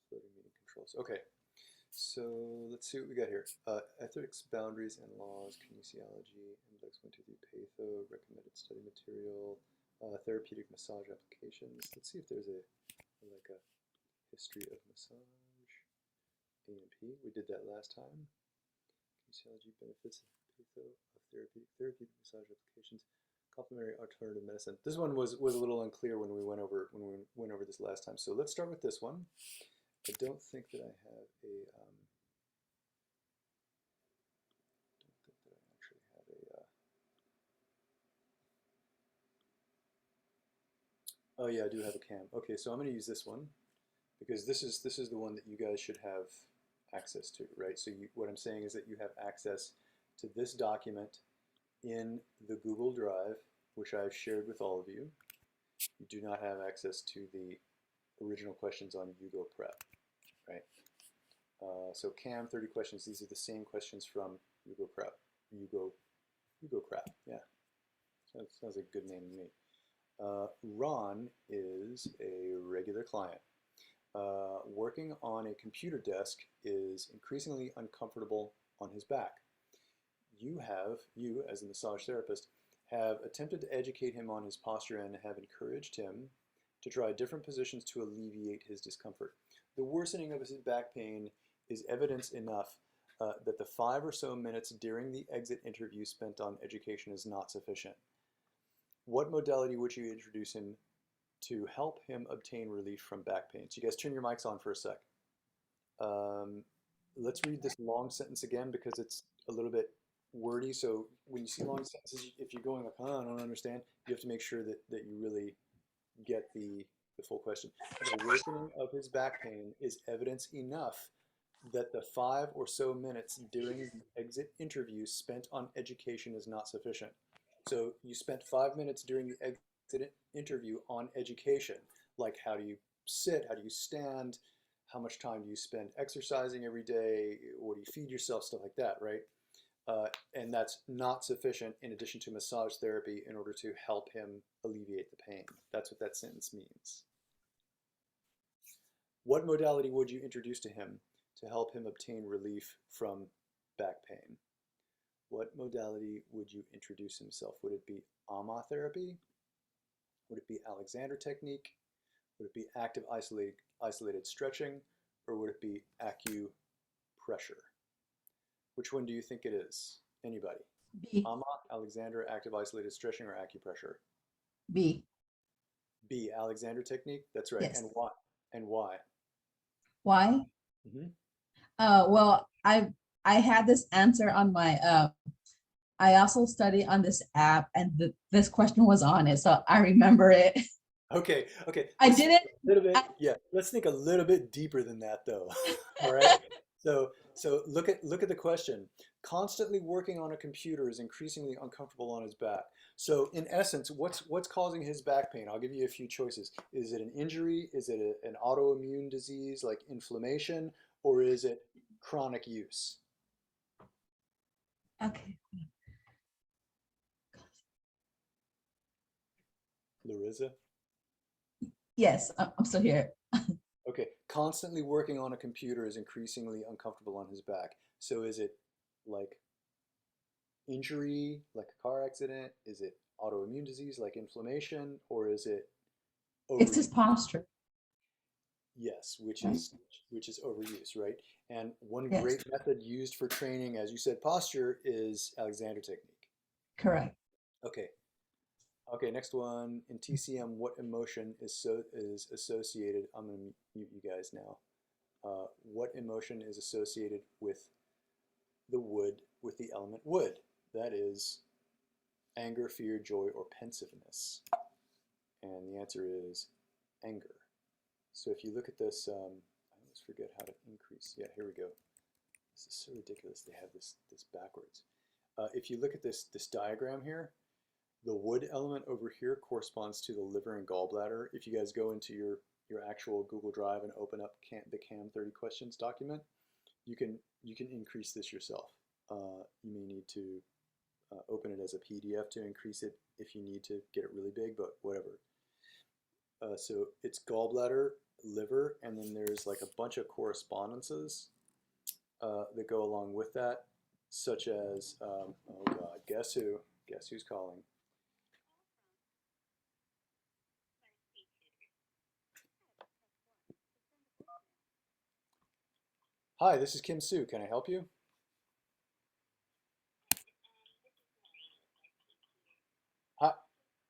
floating meeting controls. Okay, so let's see what we got here. Ethics, boundaries, and laws, kinesiology, MBLEx 1, 2, 3, patho, recommended study material, therapeutic massage applications. Let's see if there's a history of massage. A&P, we did that last time. Kinesiology, benefits, patho of therapeutic massage applications, complementary alternative medicine. This one was a little unclear when we went over this last time. So let's start with this one. I don't think that I have a oh yeah, I do have a cam. Okay, so I'm going to use this one because this is the one that you guys should have access to, right? So what I'm saying is that you have access to this document in the Google Drive, which I've shared with all of you. You do not have access to the original questions on Yugo Prep, right? So CAM 30 questions, these are the same questions from Yugo Prep. Yugo Crap, yeah. Sounds like a good name to me. Ron is a regular client. Working on a computer desk is increasingly uncomfortable on his back. You as a massage therapist, have attempted to educate him on his posture and have encouraged him to try different positions to alleviate his discomfort. The worsening of his back pain is evidence enough that the 5 or so minutes during the exit interview spent on education is not sufficient. What modality would you introduce him to help him obtain relief from back pain? So you guys turn your mics on for a sec. Let's read this long sentence again because it's a little bit wordy. So when you see long sentences, if you're going like, oh, I don't understand, you have to make sure that you really get the full question. The worsening of his back pain is evidence enough that the 5 or so minutes during the exit interview spent on education is not sufficient. So you spent 5 minutes during the exit interview on education, like how do you sit, how do you stand, how much time do you spend exercising every day, what do you feed yourself, stuff like that, right? And that's not sufficient in addition to massage therapy in order to help him alleviate the pain. That's what that sentence means. What modality would you introduce to him to help him obtain relief from back pain? What modality would you introduce himself? Would it be AMA therapy? Would it be Alexander technique? Would it be active isolated stretching? Or would it be acupressure? Which one do you think it is? Anybody? B. AMA, Alexander, active isolated stretching, or acupressure? B. B, Alexander technique? That's right. Yes. And why? And why? Why? Well, I had this answer on my I also study on this app, and this question was on it, so I remember it. Okay. I didn't. Let's think a little bit deeper than that, though. All right. So look at the question. Constantly working on a computer is increasingly uncomfortable on his back. So in essence, what's causing his back pain? I'll give you a few choices. Is it an injury? Is it an autoimmune disease like inflammation, or is it chronic use? Okay. Larissa? Yes, I'm still here. Okay, constantly working on a computer is increasingly uncomfortable on his back. So is it like injury, like a car accident? Is it autoimmune disease, like inflammation? Or is it It's his overuse? posture. Yes, which is overuse, right? And one Yes, great method used for training, as you said, posture is Alexander technique. correct. Okay. Okay, next one. In TCM, what emotion is associated? I'm going to mute you guys now. What emotion is associated with the element wood? That is anger, fear, joy, or pensiveness. And the answer is anger. So if you look at this, I always forget how to increase. Yeah, here we go. This is so ridiculous. They have this backwards. If you look at this diagram here, the wood element over here corresponds to the liver and gallbladder. If you guys go into your actual Google Drive and open up the CAM 30 questions document, you can increase this yourself. You may need to open it as a PDF to increase it if you need to get it really big, but whatever. So it's gallbladder, liver, and then there's like a bunch of correspondences that go along with that, such as, oh God, guess who? Guess who's calling? Hi, this is Kim Soo. Can I help you?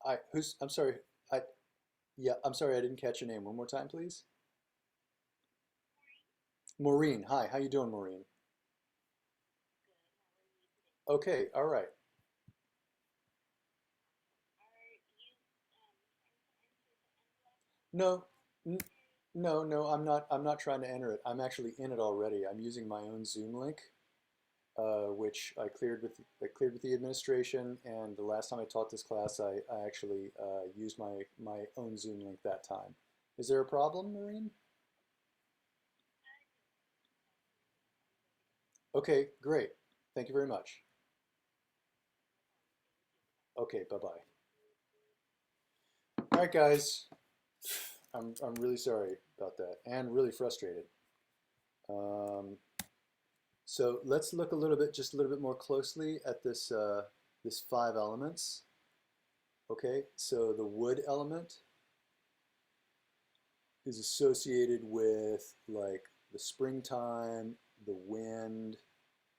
Hi, I'm sorry. I, yeah, I'm sorry, I didn't catch your name. One more time, please. Maureen. Hi, how you doing, Maureen? Okay, all right. No, n no, I'm not trying to enter it. I'm actually in it already. I'm using my own Zoom link, which I cleared with the administration. And the last time I taught this class, I actually used my own Zoom link that time. Is there a problem, Maureen? Okay, great. Thank you very much. Okay, bye-bye. All right, guys. I'm really sorry about that and really frustrated. Um, so let's look a little bit, just a little bit more closely at this five elements. Okay, so the wood element is associated with like the springtime, the wind,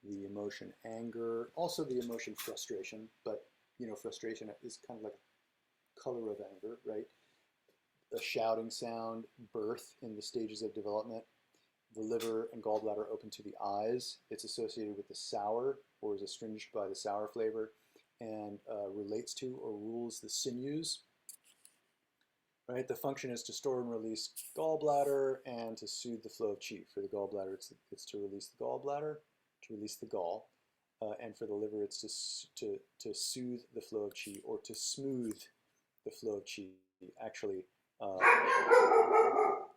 the emotion anger, also the emotion frustration, but frustration is kind of like a color of anger, right? A shouting sound, birth in the stages of development, the liver and gallbladder open to the eyes. It's associated with the sour, or is astringed by the sour flavor, and relates to or rules the sinews. Right, the function is to store and release gallbladder and to soothe the flow of qi. For the gallbladder, it's to release the gallbladder, to release the gall, and for the liver, it's to soothe the flow of qi or to smooth the flow of qi. Actually, uh,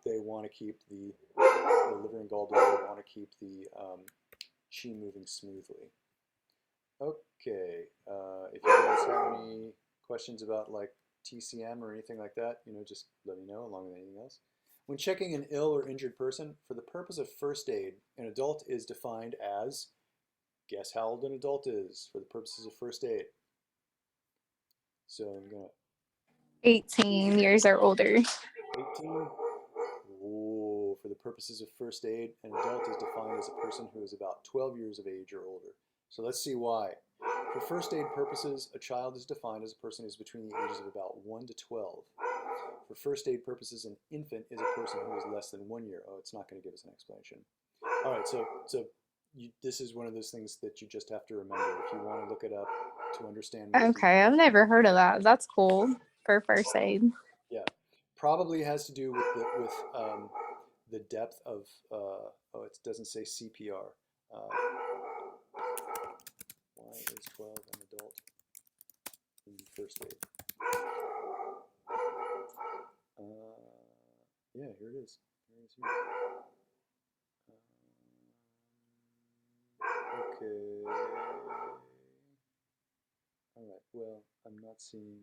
they want to keep the liver and gallbladder want to keep the qi moving smoothly. Okay, if you guys have any questions about like TCM or anything like that, just let me know along with anything else. When checking an ill or injured person, for the purpose of first aid, an adult is defined as, guess how old an adult is for the purposes of first aid. So I'm gonna 18 years or older. 18. Oh, for the purposes of first aid, an adult is defined as a person who is about 12 years of age or older. So let's see why. For first aid purposes, a child is defined as a person who is between the ages of about 1 to 12. For first aid purposes, an infant is a person who is less than 1 year. Oh, it's not going to give us an explanation. All right, so this is one of those things that you just have to remember if you want to look it up to understand more. Okay, I've never heard of that. That's cool for first aid. Yeah, probably has to do with the depth of. Oh, it doesn't say CPR. Why is 12 an adult in first aid? Yeah, here it is. Here it is. Okay. All right. Well, I'm not seeing.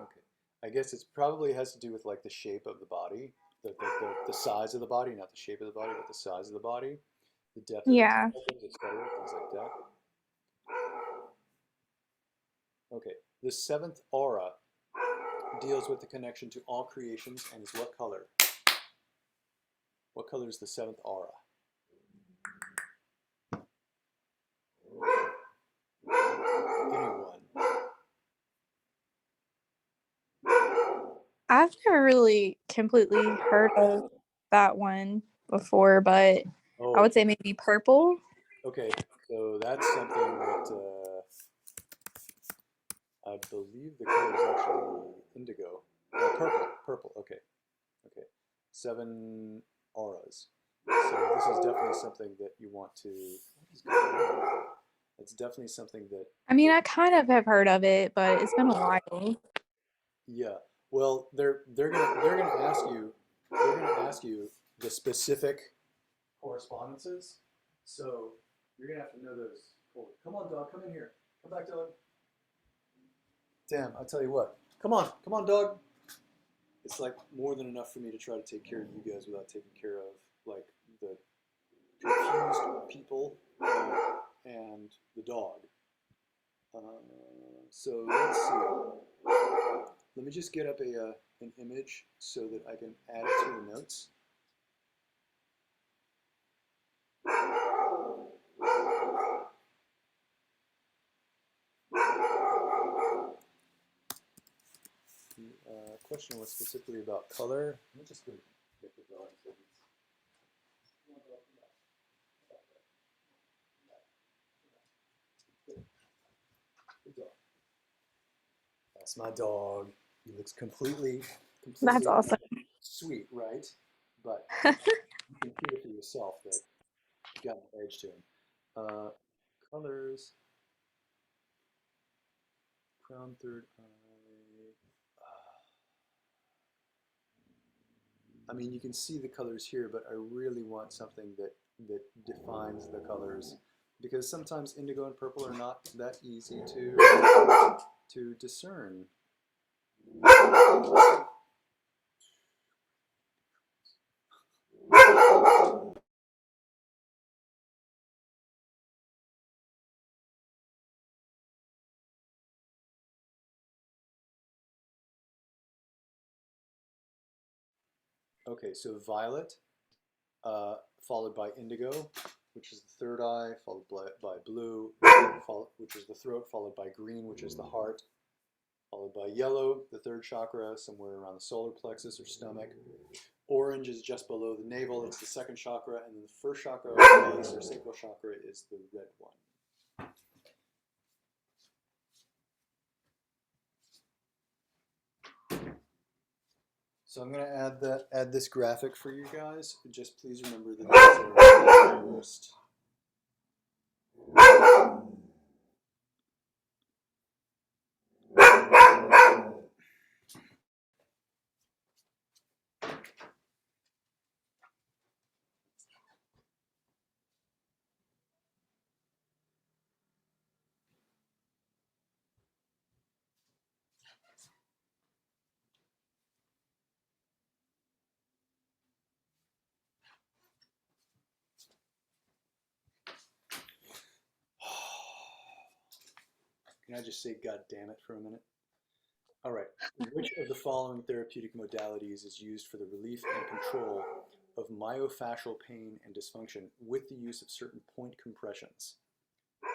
Okay. I guess it's probably has to do with like the shape of the body, the size of the body, not the shape of the body, but the size of the body, the depth of the Yeah. tentacles, etc., things like that. Okay. The seventh aura deals with the connection to all creations and is what color? What color is the seventh aura? Anyone? I've never really completely heard of that one before, but I Oh, would say maybe purple. okay. So that's something that I believe the color is actually indigo. Purple. Purple. Okay. Okay. Seven auras. So this is definitely something that you want to. What is going on? It's definitely something that. I mean, I kind of have heard of it, but it's been a while. Yeah. Well, they're gonna ask you the specific correspondences. So you're gonna have to know those. Cool. Come on, dog. Come in here. Come back, dog. Damn. I'll tell you what. Come on, dog. it's like more than enough for me to try to take care of you guys without taking care of like the confused people and the dog. So let's see. Let me just get up an image so that I can add it to the notes. The question was specifically about color. Let me just go get the drawing so Good dog. That's my dog. He looks completely That's awesome. sweet, right? But you can feel for yourself that he's got an edge to him. Colors. Crown third eye. I mean, you can see the colors here, but I really want something that defines the colors, because sometimes indigo and purple are not that easy to discern. Okay, so violet, followed by indigo, which is the third eye, followed by blue, which is the throat, followed by green, which is the heart, followed by yellow, the third chakra, somewhere around the solar plexus or stomach. Orange is just below the navel, it's the second chakra, and then the first chakra, base or sacral chakra, is the red one. So I'm going to add this graphic for you guys. Just please remember that these are first. Can I just say God damn it for a minute? All right. Which of the following therapeutic modalities is used for the relief and control of myofascial pain and dysfunction with the use of certain point compressions?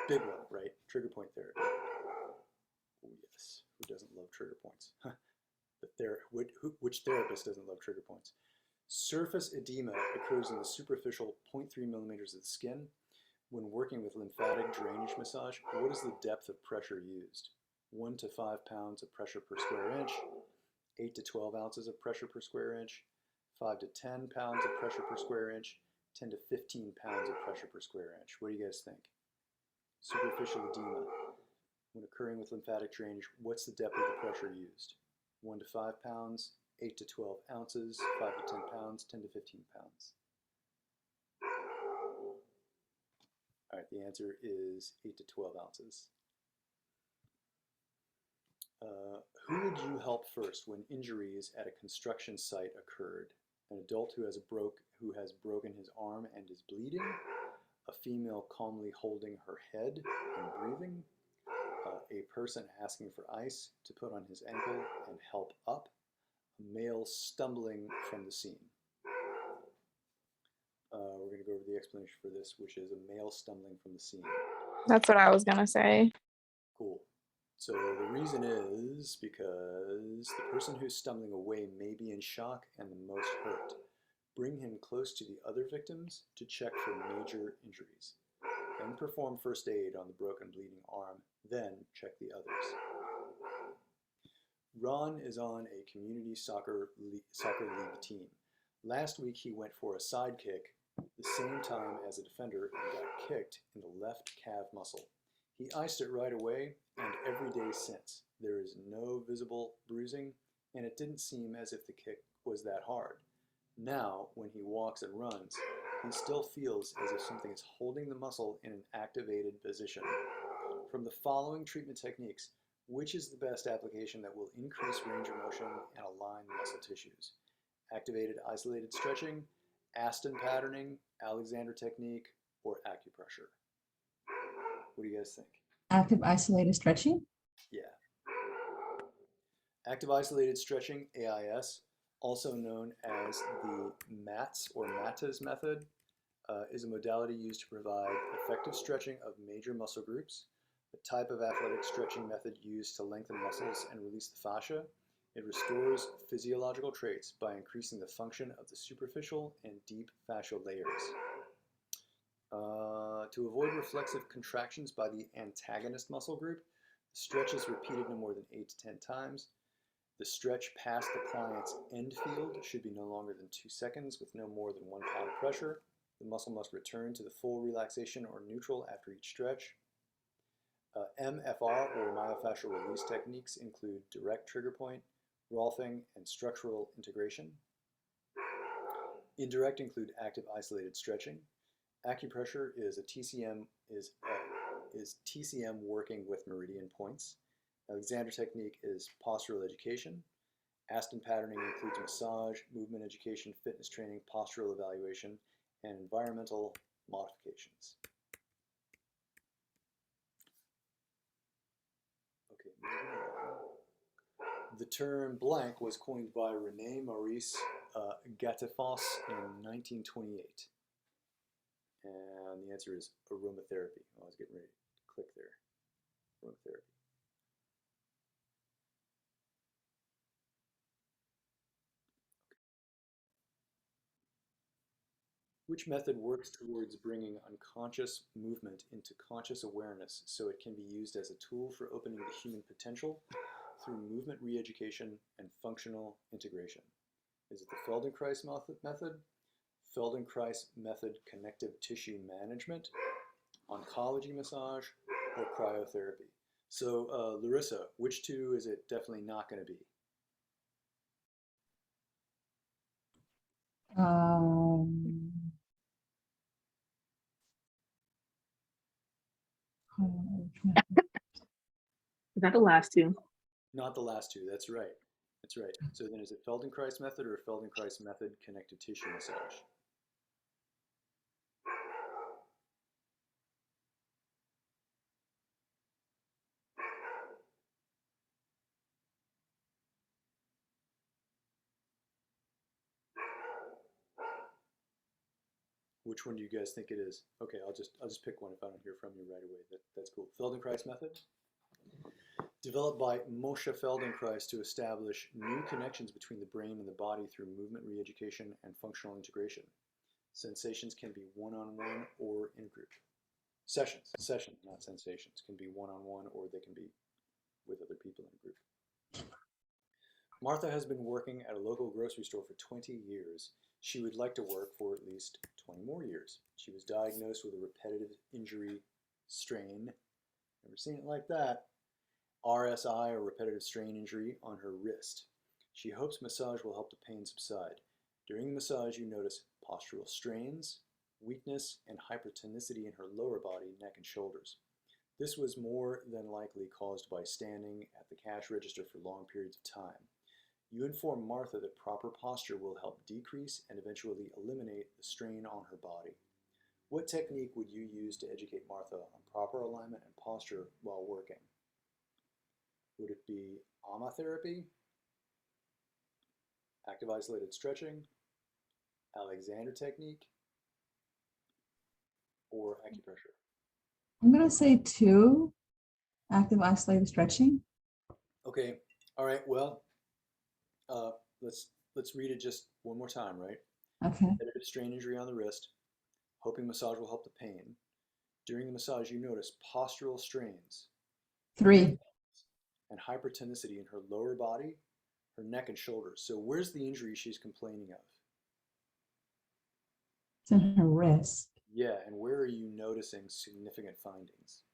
Big one, right? Trigger point therapy. Oh, yes. Who doesn't love trigger points? Which therapist doesn't love trigger points? Surface edema occurs in the superficial 0.3 millimeters of the skin. When working with lymphatic drainage massage, what is the depth of pressure used? 1 to 5 pounds of pressure per square inch, 8 to 12 ounces of pressure per square inch, 5 to 10 pounds of pressure per square inch, 10 to 15 pounds of pressure per square inch. What do you guys think? Superficial edema. When occurring with lymphatic drainage, what's the depth of the pressure used? 1 to 5 pounds, 8 to 12 ounces, 5 to 10 pounds, 10 to 15 pounds. All right, the answer is 8 to 12 ounces. Who would you help first when injuries at a construction site occurred? An adult who has broken his arm and is bleeding, a female calmly holding her head and breathing, a person asking for ice to put on his ankle and help up, a male stumbling from the scene. We're going to go over the explanation for this, which is a male stumbling from the scene. That's what I was gonna say. Cool. So the reason is because the person who's stumbling away may be in shock and the most hurt. Bring him close to the other victims to check for major injuries. Then perform first aid on the broken bleeding arm, then check the others. Ron is on a community soccer league team. Last week he went for a side kick the same time as a defender and got kicked in the left calf muscle. He iced it right away, and every day since. There is no visible bruising, and it didn't seem as if the kick was that hard. Now, when he walks and runs, he still feels as if something is holding the muscle in an activated position. From the following treatment techniques, Which is the best application that will increase range of motion and align the muscle tissues? Activated isolated stretching, Aston patterning, Alexander technique, or acupressure? What do you guys think? Active isolated stretching. Yeah. Active isolated stretching, AIS, also known as the MATS or MATAS method, is a modality used to provide effective stretching of major muscle groups, a type of athletic stretching method used to lengthen muscles and release the fascia. It restores physiological traits by increasing the function of the superficial and deep fascial layers. To avoid reflexive contractions by the antagonist muscle group, the stretch is repeated no more than 8 to 10 times. The stretch past the client's end field should be no longer than 2 seconds with no more than 1 pound of pressure. The muscle must return to the full relaxation or neutral after each stretch. MFR or myofascial release techniques include direct trigger point, Rolfing, and structural integration. Indirect include active isolated stretching. Acupressure is TCM working with meridian points. Alexander technique is postural education. Aston patterning includes massage, movement education, fitness training, postural evaluation, and environmental modifications. Okay, moving on. The term blank was coined by René Maurice Gattefoss in 1928. And the answer is aromatherapy. I was getting ready to click there. Aromatherapy. Which method works towards bringing unconscious movement into conscious awareness so it can be used as a tool for opening the human potential through movement re-education and functional integration? Is it the Feldenkrais method, Feldenkrais method connective tissue management, oncology massage, or cryotherapy? So Larissa, which two is it definitely not going to be? Is that the last two? Not the last two, that's right. That's right. So then is it Feldenkrais method or Feldenkrais method connective tissue massage? Which one do you guys think it is? Okay, I'll just pick one if I don't hear from you right away. That's cool. Feldenkrais method, developed by Moshe Feldenkrais to establish new connections between the brain and the body through movement re-education and functional integration. Sensations can be one-on-one or in group. Sessions, not sensations, can be one-on-one or they can be with other people in a group. Martha has been working at a local grocery store for 20 years. She would like to work for at least 20 more years. She was diagnosed with a repetitive injury strain. Never seen it like that. RSI, or repetitive strain injury, on her wrist. She hopes massage will help the pain subside. During the massage, you notice postural strains, weakness, and hypertonicity in her lower body, neck, and shoulders. This was more than likely caused by standing at the cash register for long periods of time. You inform Martha that proper posture will help decrease and eventually eliminate the strain on her body. What technique would you use to educate Martha on proper alignment and posture while working? Would it be aromatherapy, active isolated stretching, Alexander technique, or acupressure? I'm going to say 2, active isolated stretching. Okay, all right, well, let's read it just one more time, right? Okay. Repetitive strain injury on the wrist, hoping massage will help the pain. During the massage, you notice postural strains. 3. And hypertonicity in her lower body, her neck and shoulders. So where's the injury she's complaining of? It's in her wrist. Yeah, and where are you noticing significant findings?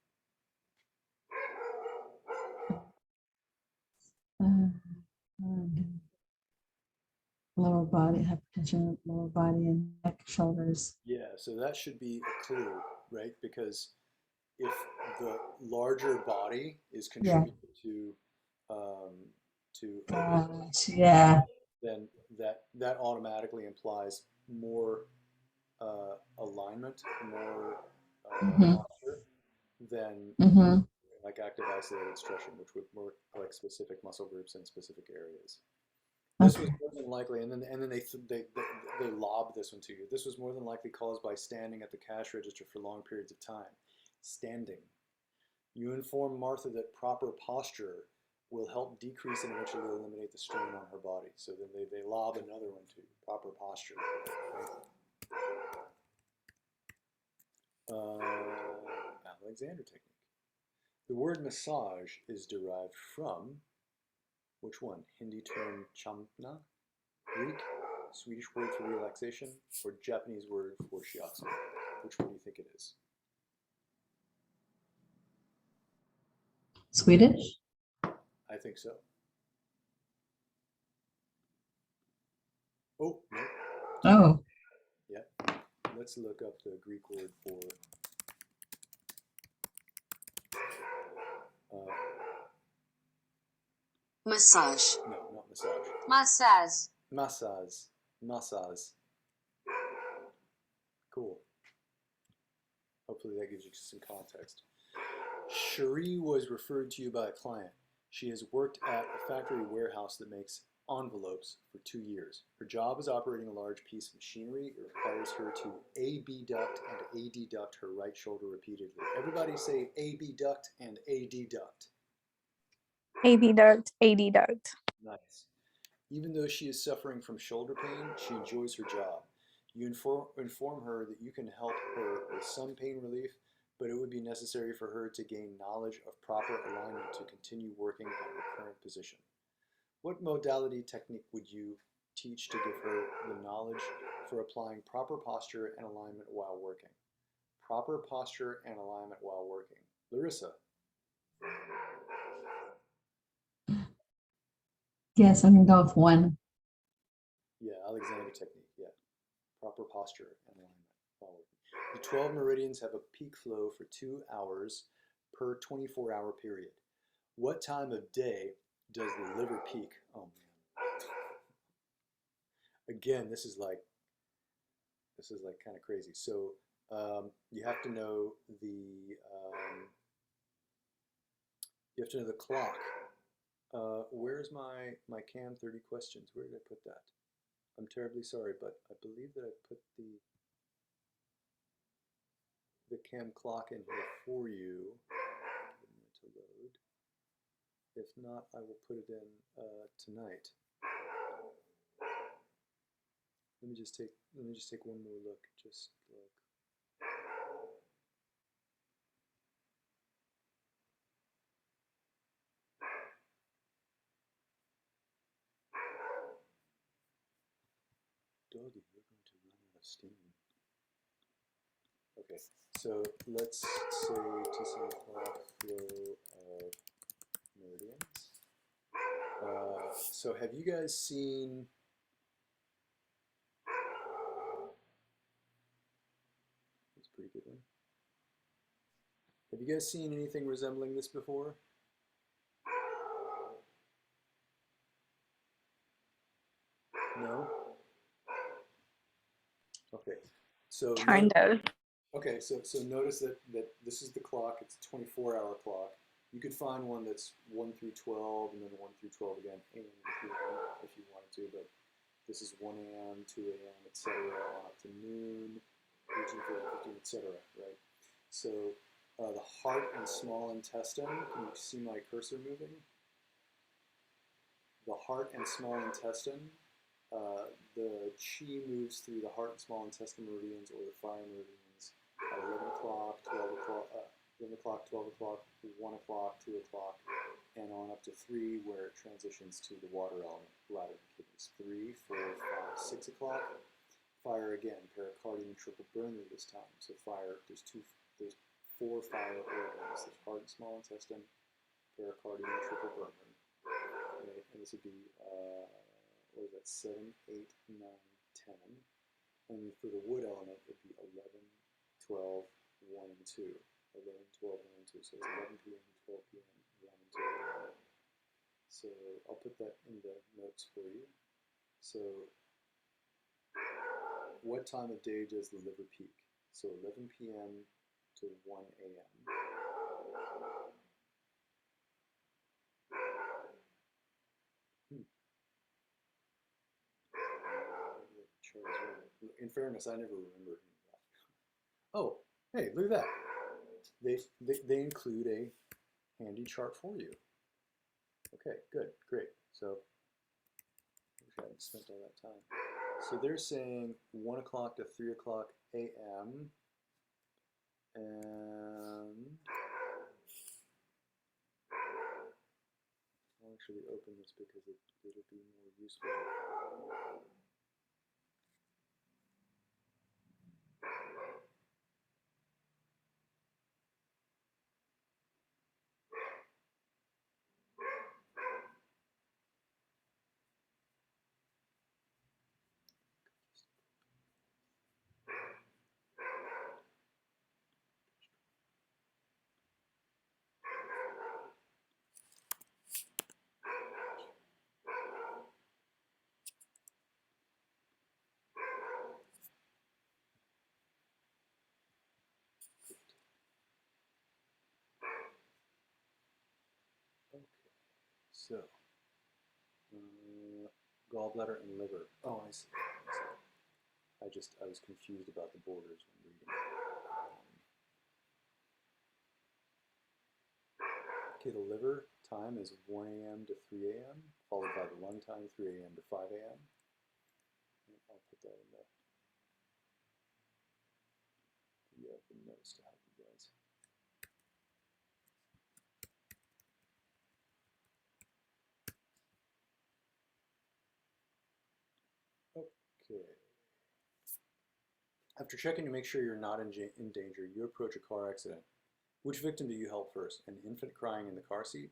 Lower body, hypertension, lower body and neck, shoulders. Yeah, so that should be a clue, right? Because if the larger body is Yeah. contributing to Yeah. then that automatically implies more alignment, more Mm-hmm. posture than Mm-hmm. like active isolated stretching, which would work like specific muscle groups in specific areas. This was Okay. more than likely, and then they lob this one to you. This was more than likely caused by standing at the cash register for long periods of time. Standing. You inform Martha that proper posture will help decrease and eventually eliminate the strain on her body. So then they lob another one to you. Proper posture. Alexander technique. The word massage is derived from which one? Hindi term champna, Greek, Swedish word for relaxation, or Japanese word for shiatsu? Which one do you think it is? Swedish? I think so. Oh, no. Oh. Yeah. Let's look up the Greek word for Massage. no, not massage. Massage. Massage. Massage. Cool. Hopefully that gives you some context. Cherie was referred to you by a client. She has worked at a factory warehouse that makes envelopes for 2 years. Her job is operating a large piece of machinery. It requires her to abduct and adduct her right shoulder repeatedly. Everybody say abduct and adduct. Abduct, adduct. Nice. Even though she is suffering from shoulder pain, she enjoys her job. You inform her that you can help her with some pain relief, but it would be necessary for her to gain knowledge of proper alignment to continue working at her current position. What modality technique would you teach to give her the knowledge for applying proper posture and alignment while working? Proper posture and alignment while working. Larissa. Yes, I'm gonna go with one. Yeah, Alexander technique. Yeah. Proper posture and alignment while working. The 12 meridians have a peak flow for 2 hours per 24-hour period. What time of day does the liver peak? Oh man. Again, this is like kind of crazy. So you have to know the clock. Where's my CAM 30 questions? Where did I put that? I'm terribly sorry, but I believe that I put the CAM clock in here for you. Give me to load. If not, I will put it in tonight. Let me just take one more look. Just look. Doggy, you're going to run out of steam. Okay, so let's say T7 clock flow of meridians. So have you guys seen that's a pretty good one. Have you guys seen anything resembling this before? No? Okay. So Kind of. okay, so notice that this is the clock. It's a 24-hour clock. You could find one that's 1 through 12 and then 1 through 12 again, AM if you wanted to, but this is 1 a.m., 2 a.m., etc., on up to noon, 18, 15, etc., right? So the heart and small intestine, can you see my cursor moving? The heart and small intestine, the chi moves through the heart and small intestine meridians or the fire meridians at 11 o'clock, 12 o'clock, 11 o'clock, 12 o'clock, 1 o'clock, 2 o'clock, and on up to 3 where it transitions to the water element, bladder and kidneys. 3, 4, 5, 6 o'clock, fire again, pericardium and triple burner this time. So fire, there's 4 fire organs. There's heart and small intestine, pericardium and triple burner. Right? And this would be, what is that, 7, 8, 9, 10. And for the wood element, it'd be 11, 12, 1, and 2. 11, 12, 1, 2. So it's 11 p.m., 12 p.m., 1 and 2. So I'll put that in the notes for you. So what time of day does the liver peak? So 11 p.m. to 1 a.m. In fairness, I never remember any of that. Oh, hey, look at that. They include a handy chart for you. Okay, good, great. So I wish I hadn't spent all that time. So they're saying 1 o'clock to 3 o'clock a.m. And I'll actually open this because it'll be more useful. Okay, so gallbladder and liver. Oh, I see. I was confused about the borders when reading. Okay, the liver time is 1 a.m. to 3 a.m., followed by the lung time, 3 a.m. to 5 a.m. I'll put that in the notes to help you guys. Okay. After checking to make sure you're not in danger, you approach a car accident. Which victim do you help first? An infant crying in the car seat?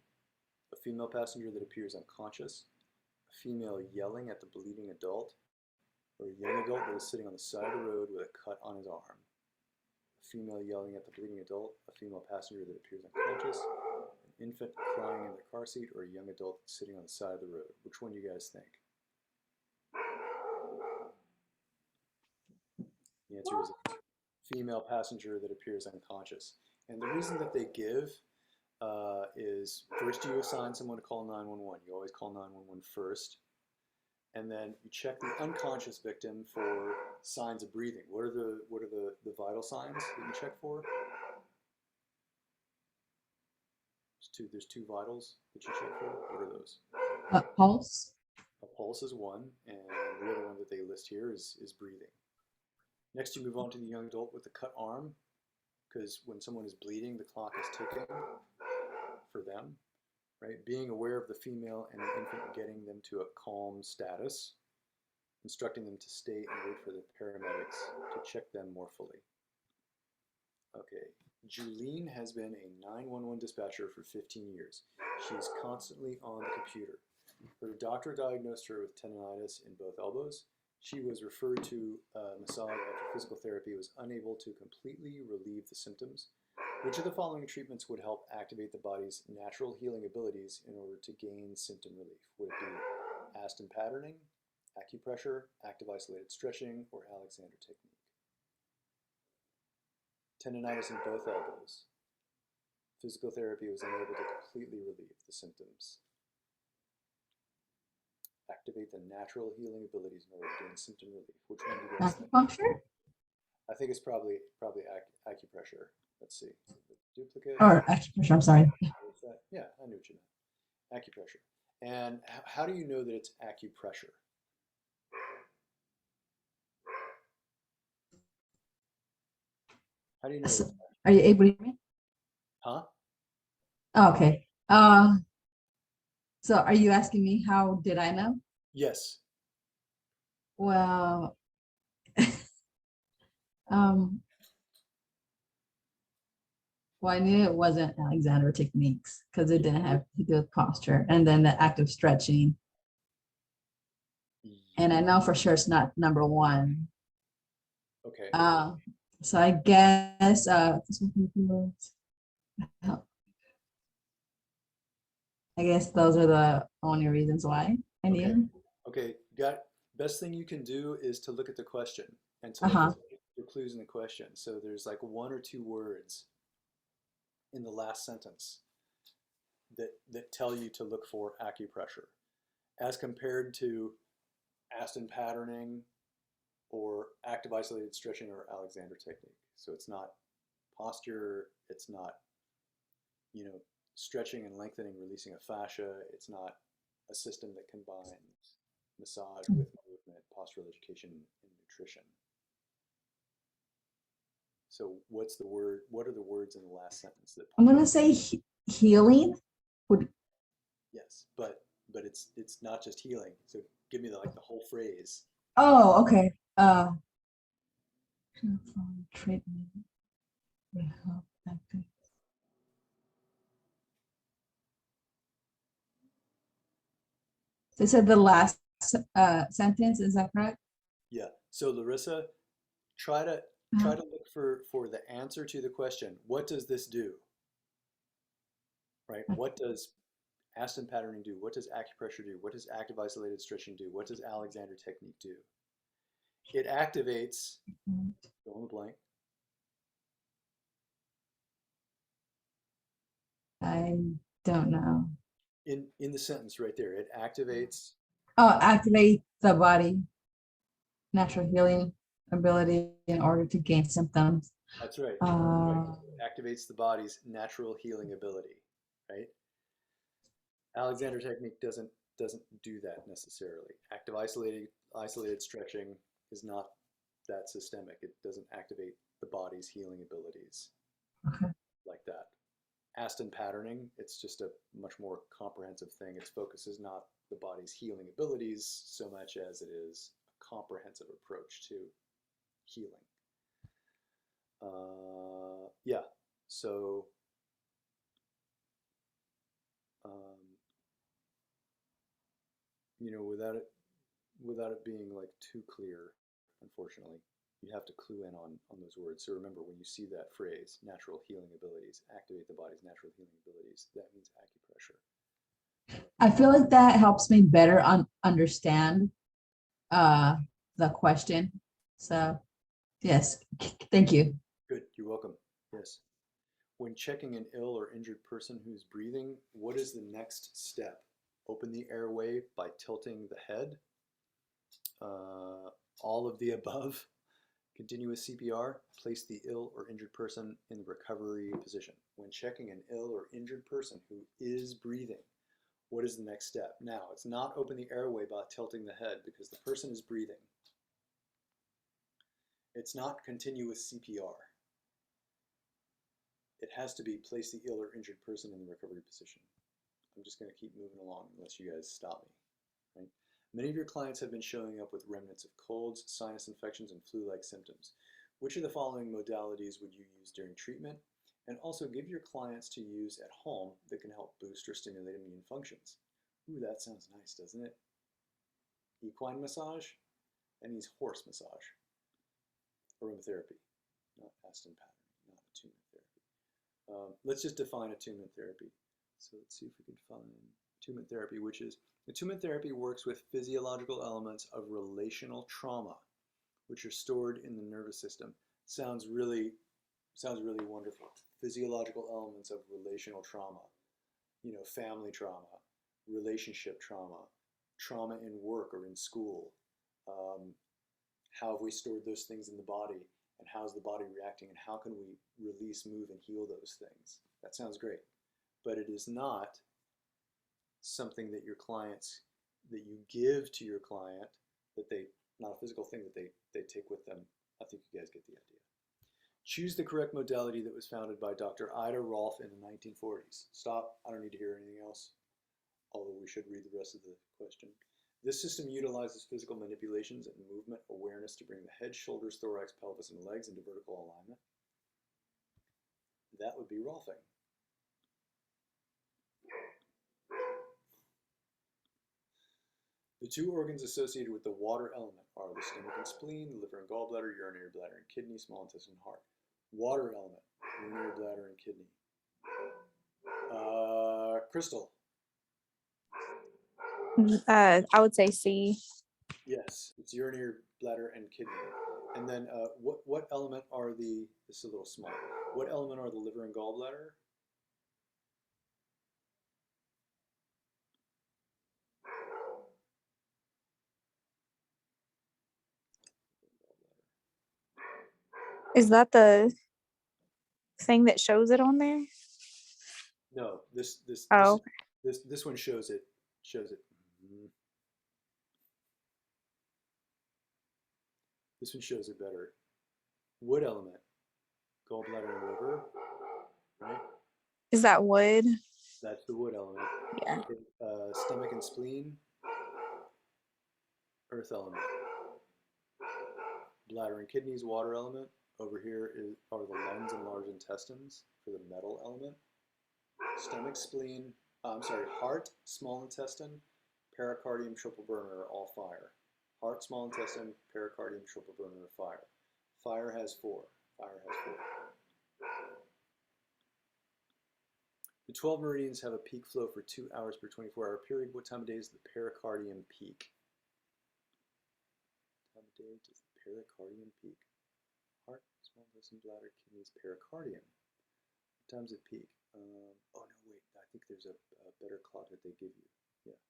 A female passenger that appears unconscious? A female yelling at the bleeding adult? Or a young adult that is sitting on the side of the road with a cut on his arm? A female yelling at the bleeding adult? A female passenger that appears unconscious? An infant crying in their car seat? Or a young adult that's sitting on the side of the road? Which one do you guys think? The answer is a female passenger that appears unconscious. And the reason that they give is first you assign someone to call 911. You always call 911 first. And then you check the unconscious victim for signs of breathing. What are the vital signs that you check for? There's two vitals that you check for. What are those? Pulse. A pulse is one, and the other one that they list here is breathing. Next, you move on to the young adult with the cut arm, because when someone is bleeding, the clock is ticking for them, right? Being aware of the female and the infant, getting them to a calm status, instructing them to stay and wait for the paramedics to check them more fully. Okay, Julene has been a 911 dispatcher for 15 years. She is constantly on the computer. Her doctor diagnosed her with tendonitis in both elbows. She was referred to massage after physical therapy was unable to completely relieve the symptoms. Which of the following treatments would help activate the body's natural healing abilities in order to gain symptom relief? Would it be Aston patterning, acupressure, active isolated stretching, or Alexander technique? Tendonitis in both elbows. Physical therapy was unable to completely relieve the symptoms. Activate the natural healing abilities in order to gain symptom relief. Which one do you guys think? Acupuncture? I think it's probably acupressure. Let's see. Duplicate. Or acupressure, I'm sorry. Yeah, I knew what you meant. Acupressure. And how do you know that it's acupressure? How do you know? So, are you able to hear me? Huh? Oh, okay. So are you asking me how did I know? Yes. Well, well, I knew it wasn't Alexander techniques because it didn't have to do with posture, and then the active stretching. And I know for sure it's not number one. Okay. So I guess I guess those are the only reasons why I need Okay. them. Okay. Best thing you can do is to look at the question and to look Uh-huh. at the clues in the question. So there's like 1 or 2 words in the last sentence that tell you to look for acupressure, as compared to Aston patterning or active isolated stretching or Alexander technique. So it's not posture, it's not, you know, stretching and lengthening, releasing a fascia. It's not a system that combines massage with movement, postural education, and nutrition. So what's the word? What are the words in the last sentence that I'm pop gonna up? say healing. Would Yes, but it's not just healing. So give me the whole phrase. oh okay. Treatment will help active. They said the last sentence, is that correct? Yeah. So Larissa, try to Uh, look for the answer to the question. What does this do? Right? What does Aston patterning do? What does acupressure do? What does active isolated stretching do? What does Alexander technique do? It activates, fill in the blank. I don't know. In the sentence right there, it activates. Oh, activate the body natural healing ability in order to gain symptoms. That's right. Right. Uh, Activates the body's natural healing ability, right? Alexander technique doesn't do that necessarily. Active isolated stretching is not that systemic. It doesn't activate the body's healing abilities okay. like that. Aston patterning, it's just a much more comprehensive thing. Its focus is not the body's healing abilities so much as it is a comprehensive approach to healing. Yeah, so um, without it being like too clear, unfortunately, you have to clue in on those words. So remember, when you see that phrase, natural healing abilities, activate the body's natural healing abilities, that means acupressure. I feel like that helps me better understand uh, the question. So yes, thank you. Good, you're welcome. Yes. When checking an ill or injured person who's breathing, what is the next step? Open the airway by tilting the head. Uh, all of the above. Continuous CPR. Place the ill or injured person in the recovery position. When checking an ill or injured person who is breathing, what is the next step? Now, it's not open the airway by tilting the head because the person is breathing. It's not continuous CPR. It has to be place the ill or injured person in the recovery position. I'm just going to keep moving along unless you guys stop me. Right? Many of your clients have been showing up with remnants of colds, sinus infections, and flu-like symptoms. Which of the following modalities would you use during treatment? And also give your clients to use at home that can help boost or stimulate immune functions. Ooh, that sounds nice, doesn't it? Equine massage? That means horse massage. Aromatherapy, not Aston patterning, not attunement therapy. Let's just define attunement therapy. So let's see if we can find attunement therapy, which is attunement therapy works with physiological elements of relational trauma, which are stored in the nervous system. Sounds really wonderful. Physiological elements of relational trauma, family trauma, relationship trauma, trauma in work or in school. How have we stored those things in the body, and how's the body reacting, and how can we release, move, and heal those things? That sounds great, but it is not something that you give to your client, not a physical thing that they take with them. I think you guys get the idea. Choose the correct modality that was founded by Dr. Ida Rolf in the 1940s. Stop, I don't need to hear anything else, although we should read the rest of the question. This system utilizes physical manipulations and movement awareness to bring the head, shoulders, thorax, pelvis, and legs into vertical alignment. That would be Rolfing. The two organs associated with the water element are the stomach and spleen, the liver and gallbladder, urinary bladder and kidney, small intestine, heart. Water element, urinary bladder and kidney. Crystal. I would say C. Yes, it's urinary bladder and kidney. And then what element are the, this is a little small, what element are the liver and gallbladder? Is that the thing that shows it on there? No, Oh, this one shows it. This one shows it better. Wood element, gallbladder and liver, right? is that wood? That's the wood element. Yeah. Stomach and spleen, earth element. Bladder and kidneys, water element. Over here are the lungs and large intestines for the metal element. Stomach, spleen, heart, small intestine, pericardium, triple burner are all fire. Heart, small intestine, pericardium, triple burner are fire. Fire has 4. The 12 meridians have a peak flow for 2 hours per 24-hour period. What time of day is the pericardium peak? What time of day does the pericardium peak? Heart, small intestine, bladder, kidneys, pericardium. What time's it peak? Oh no, wait. I think there's a better clock that they give you. Yeah.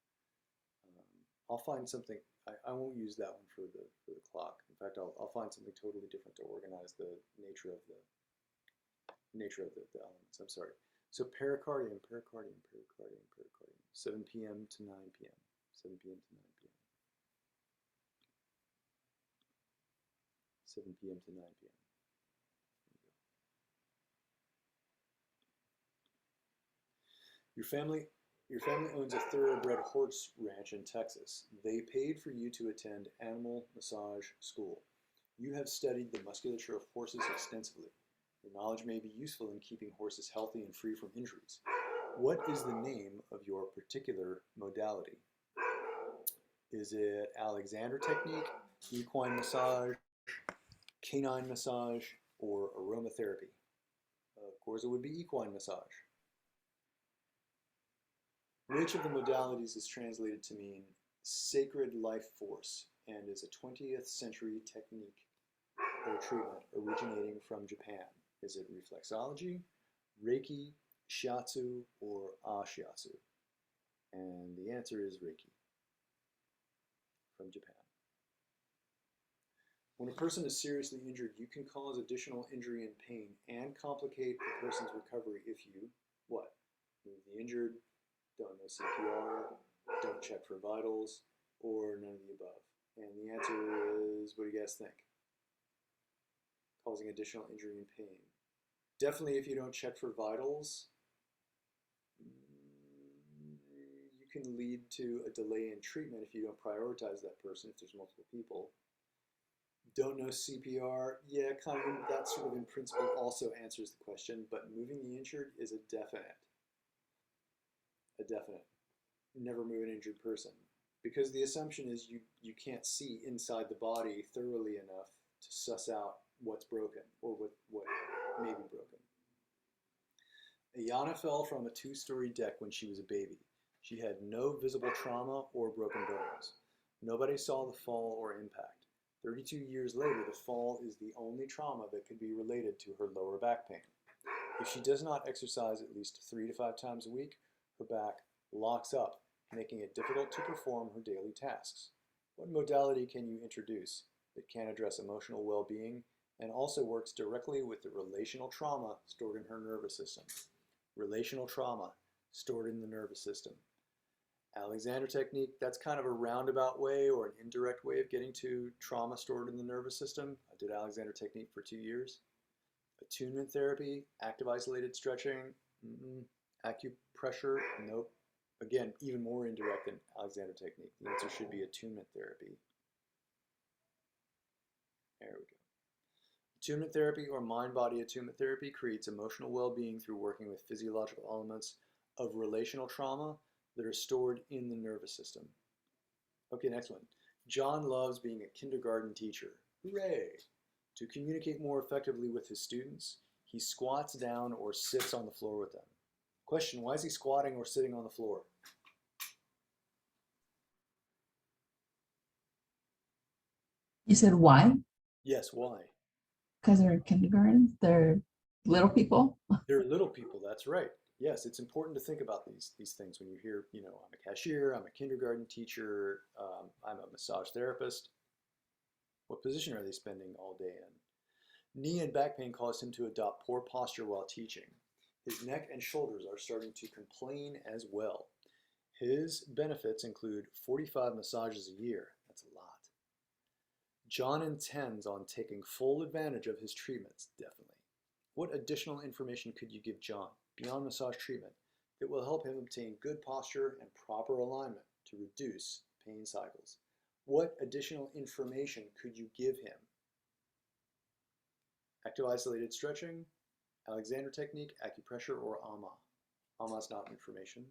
I'll find something. I won't use that one for the clock. In fact, I'll find something totally different to organize the nature of the elements. I'm sorry. So pericardium. 7 p.m. to 9 p.m. 7 p.m. to 9 p.m. 7 p.m. to 9 p.m. Your family owns a thoroughbred horse ranch in Texas. They paid for you to attend animal massage school. You have studied the musculature of horses extensively. Your knowledge may be useful in keeping horses healthy and free from injuries. What is the name of your particular modality? Is it Alexander technique, equine massage, canine massage, or aromatherapy? Of course, it would be equine massage. Which of the modalities is translated to mean sacred life force and is a 20th century technique or treatment originating from Japan? Is it reflexology, Reiki, Shiatsu, or Ashiatsu? And the answer is Reiki from Japan. When a person is seriously injured, you can cause additional injury and pain and complicate the person's recovery if you, what? Move the injured, don't know CPR, don't check for vitals, or none of the above. And the answer is, what do you guys think? Causing additional injury and pain. Definitely if you don't check for vitals, you can lead to a delay in treatment if you don't prioritize that person, if there's multiple people. Don't know CPR, yeah, kind of, that sort of in principle also answers the question, but moving the injured is a definite. Never move an injured person. Because the assumption is you can't see inside the body thoroughly enough to suss out what's broken or what may be broken. Ayana fell from a 2-story deck when she was a baby. She had no visible trauma or broken bones. Nobody saw the fall or impact. 32 years later, the fall is the only trauma that could be related to her lower back pain. If she does not exercise at least 3 to 5 times a week, her back locks up, making it difficult to perform her daily tasks. What modality can you introduce that can address emotional well-being and also works directly with the relational trauma stored in her nervous system? Relational trauma stored in the nervous system. Alexander technique, that's kind of a roundabout way or an indirect way of getting to trauma stored in the nervous system. I did Alexander technique for 2 years. Attunement therapy, active isolated stretching, acupressure, nope. Again, even more indirect than Alexander technique. The answer should be attunement therapy. There we go. Attunement therapy or mind-body attunement therapy creates emotional well-being through working with physiological elements of relational trauma that are stored in the nervous system. Okay, next one. John loves being a kindergarten teacher. Hooray! To communicate more effectively with his students, he squats down or sits on the floor with them. Question, why is he squatting or sitting on the floor? You said why? Yes, why? Because they're in kindergarten. They're little people. They're little people, that's right. Yes, it's important to think about these things when you hear, I'm a cashier, I'm a kindergarten teacher, I'm a massage therapist. What position are they spending all day in? Knee and back pain cause him to adopt poor posture while teaching. His neck and shoulders are starting to complain as well. His benefits include 45 massages a year. That's a lot. John intends on taking full advantage of his treatments, definitely. What additional information could you give John beyond massage treatment that will help him obtain good posture and proper alignment to reduce pain cycles? What additional information could you give him? Active isolated stretching, Alexander technique, acupressure, or AMA. AMA is not information.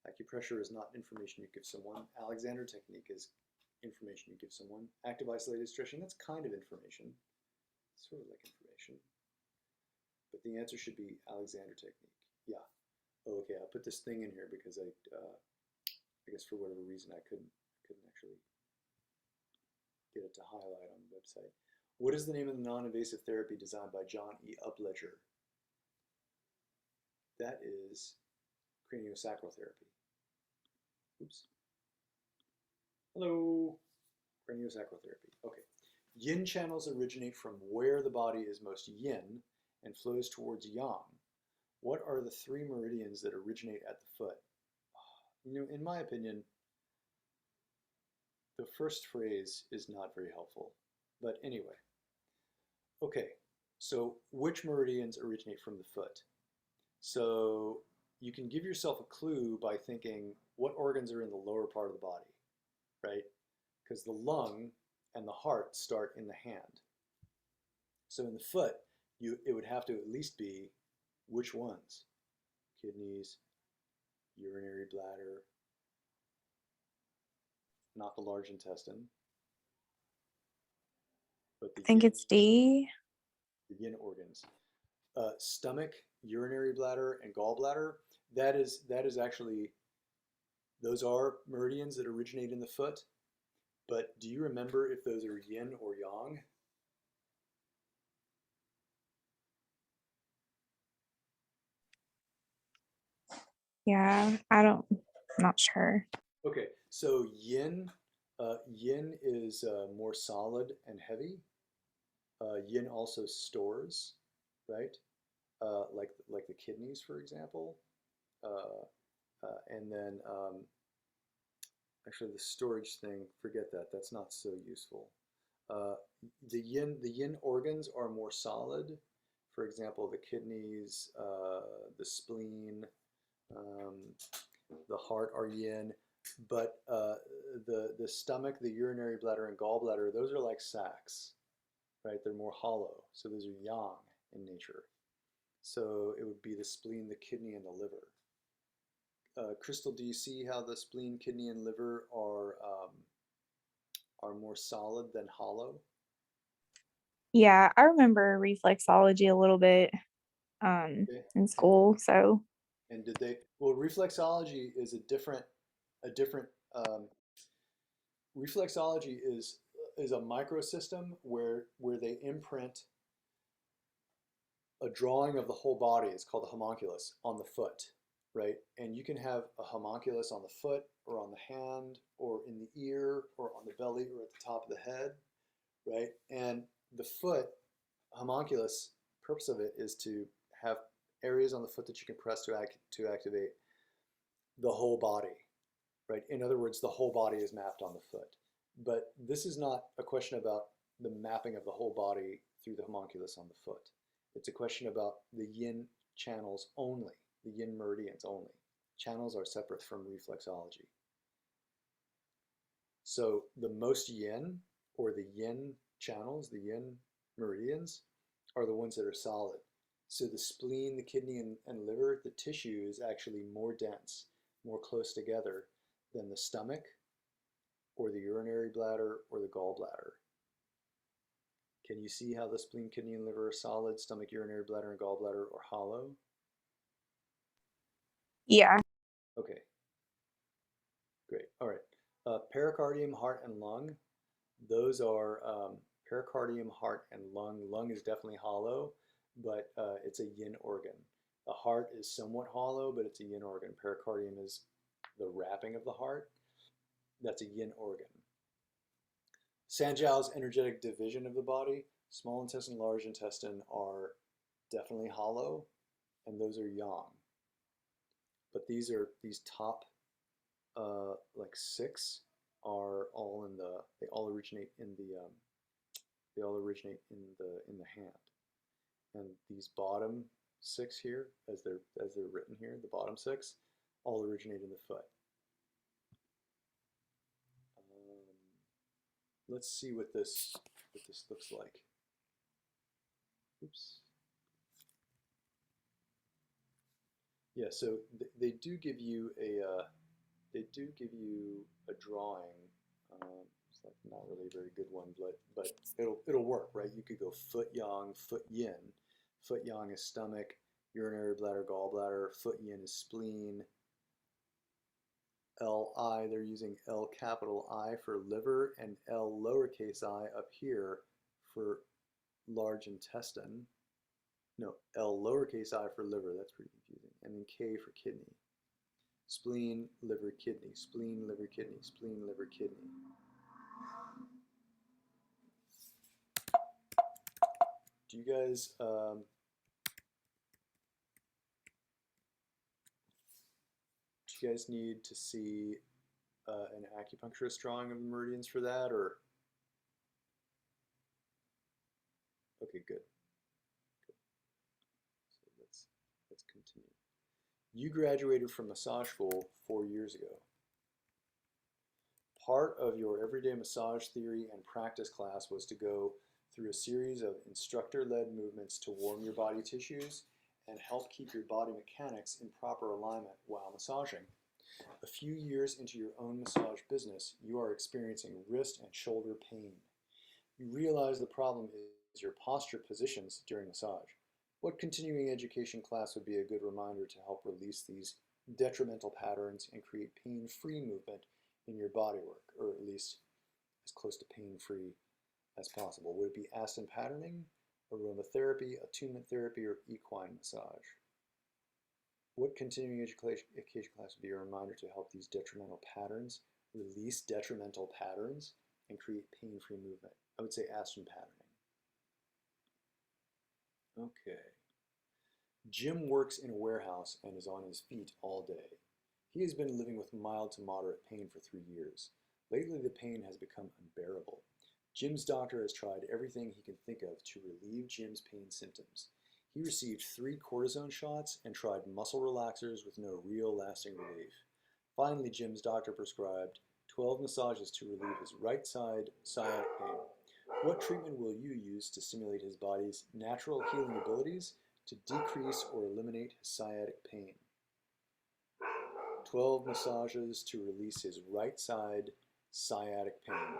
Acupressure is not information you give someone. Alexander technique is information you give someone. Active isolated stretching, that's kind of information. It's sort of like information. But the answer should be Alexander technique. Yeah. Oh, okay, I'll put this thing in here because I guess for whatever reason I couldn't actually get it to highlight on the website. What is the name of the non-invasive therapy designed by John E. Upledger? That is craniosacral therapy. Oops. Hello. Craniosacral therapy. Okay. Yin channels originate from where the body is most yin and flows towards yang. What are the 3 meridians that originate at the foot? In my opinion, the first phrase is not very helpful. But anyway. Okay, so which meridians originate from the foot? So you can give yourself a clue by thinking what organs are in the lower part of the body, right? Because the lung and the heart start in the hand. So in the foot, it would have to at least be which ones? Kidneys, urinary bladder, not the large intestine, but I think it's D. the yin organs. Stomach, urinary bladder, and gallbladder, that is actually, those are meridians that originate in the foot. But do you remember if those are yin or yang? Yeah, not sure. Okay, so yin is more solid and heavy. Yin also stores, right? Like the kidneys, for example. And then actually the storage thing, forget that. That's not so useful. The yin organs are more solid. For example, the kidneys, the spleen, the heart are yin, but the stomach, the urinary bladder, and gallbladder, those are like sacs, right? They're more hollow, so those are yang in nature. So it would be the spleen, the kidney, and the liver. Crystal, do you see how the spleen, kidney, and liver are more solid than hollow? Yeah, I remember reflexology a little bit Okay. in school. So And did they? Well, reflexology is a different. Reflexology is a microsystem where they imprint a drawing of the whole body. It's called the homunculus on the foot, right? And you can have a homunculus on the foot or on the hand or in the ear or on the belly or at the top of the head, right? And the foot homunculus, purpose of it is to have areas on the foot that you can press to activate the whole body, right? In other words, the whole body is mapped on the foot. But this is not a question about the mapping of the whole body through the homunculus on the foot. It's a question about the yin channels only, the yin meridians only. Channels are separate from reflexology. So the most yin, or the yin channels, the yin meridians, are the ones that are solid. So the spleen, the kidney, and liver, the tissue is actually more dense, more close together than the stomach, or the urinary bladder, or the gallbladder? Can you see how the spleen, kidney, and liver are solid, stomach, urinary bladder, and gallbladder are hollow? Yeah. Okay. Great. All right. Pericardium, heart, and lung. Those are pericardium, heart, and lung. Lung is definitely hollow, but it's a yin organ. The heart is somewhat hollow, but it's a yin organ. Pericardium is the wrapping of the heart. That's a yin organ. Sanjiao's energetic division of the body, small intestine, large intestine are definitely hollow, and those are yang. But these top like 6 are all in the, they all originate in the hand. And these bottom 6 here, as they're written here, the bottom 6 all originate in the foot. Let's see what this looks like. Oops. Yeah, so they do give you a drawing. It's like not really a very good one, but it'll work, right? You could go foot yang, foot yin. Foot yang is stomach, urinary bladder, gallbladder. Foot yin is spleen. Li, they're using L capital I for liver and L lowercase I up here for large intestine. No, L lowercase I for liver, that's pretty confusing. And then K for kidney. Spleen, liver, kidney, spleen, liver, kidney, spleen, liver, kidney. Do you guys need to see an acupuncturist drawing of the meridians for that, or? Okay, good. So let's continue. You graduated from massage school 4 years ago. Part of your everyday massage theory and practice class was to go through a series of instructor-led movements to warm your body tissues and help keep your body mechanics in proper alignment while massaging. A few years into your own massage business, you are experiencing wrist and shoulder pain. You realize the problem is your posture positions during massage. What continuing education class would be a good reminder to help release these detrimental patterns and create pain-free movement in your body work, or at least as close to pain-free as possible? Would it be Aston patterning, aromatherapy, attunement therapy, or equine massage? What continuing education class would be a reminder to help these detrimental patterns, release detrimental patterns, and create pain-free movement? I would say Aston patterning. Okay. Jim works in a warehouse and is on his feet all day. He has been living with mild to moderate pain for 3 years. Lately, the pain has become unbearable. Jim's doctor has tried everything he can think of to relieve Jim's pain symptoms. He received 3 cortisone shots and tried muscle relaxers with no real lasting relief. Finally, Jim's doctor prescribed 12 massages to relieve his right side sciatic pain. What treatment will you use to stimulate his body's natural healing abilities to decrease or eliminate his sciatic pain? 12 massages to release his right side sciatic pain.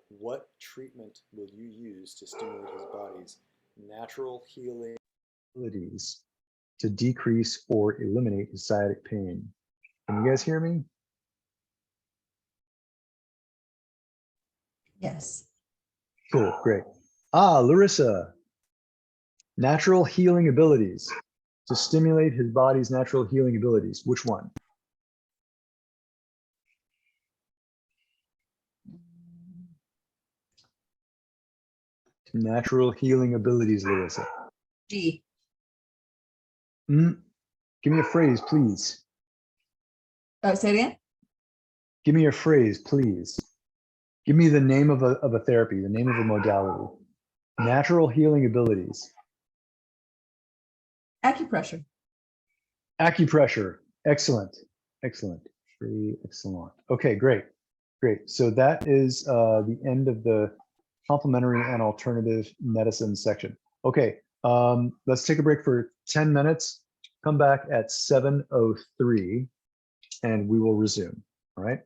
What treatment will you use to stimulate his body's natural healing abilities to decrease or eliminate his sciatic pain? Can you guys hear me? Yes. Cool, great. Larissa, natural healing abilities to stimulate his body's natural healing abilities. Which one? Natural healing abilities, Larissa. G. Give me a phrase, please. Oh, say it again. Give me a phrase, please. Give me the name of a therapy, the name of a modality. Natural healing abilities. Acupressure. Acupressure. Excellent. Excellent. Very excellent. Okay, great. Great. So that is the end of the complementary and alternative medicine section. Okay, let's take a break for 10 minutes. Come back at 7:03 and we will resume. All right.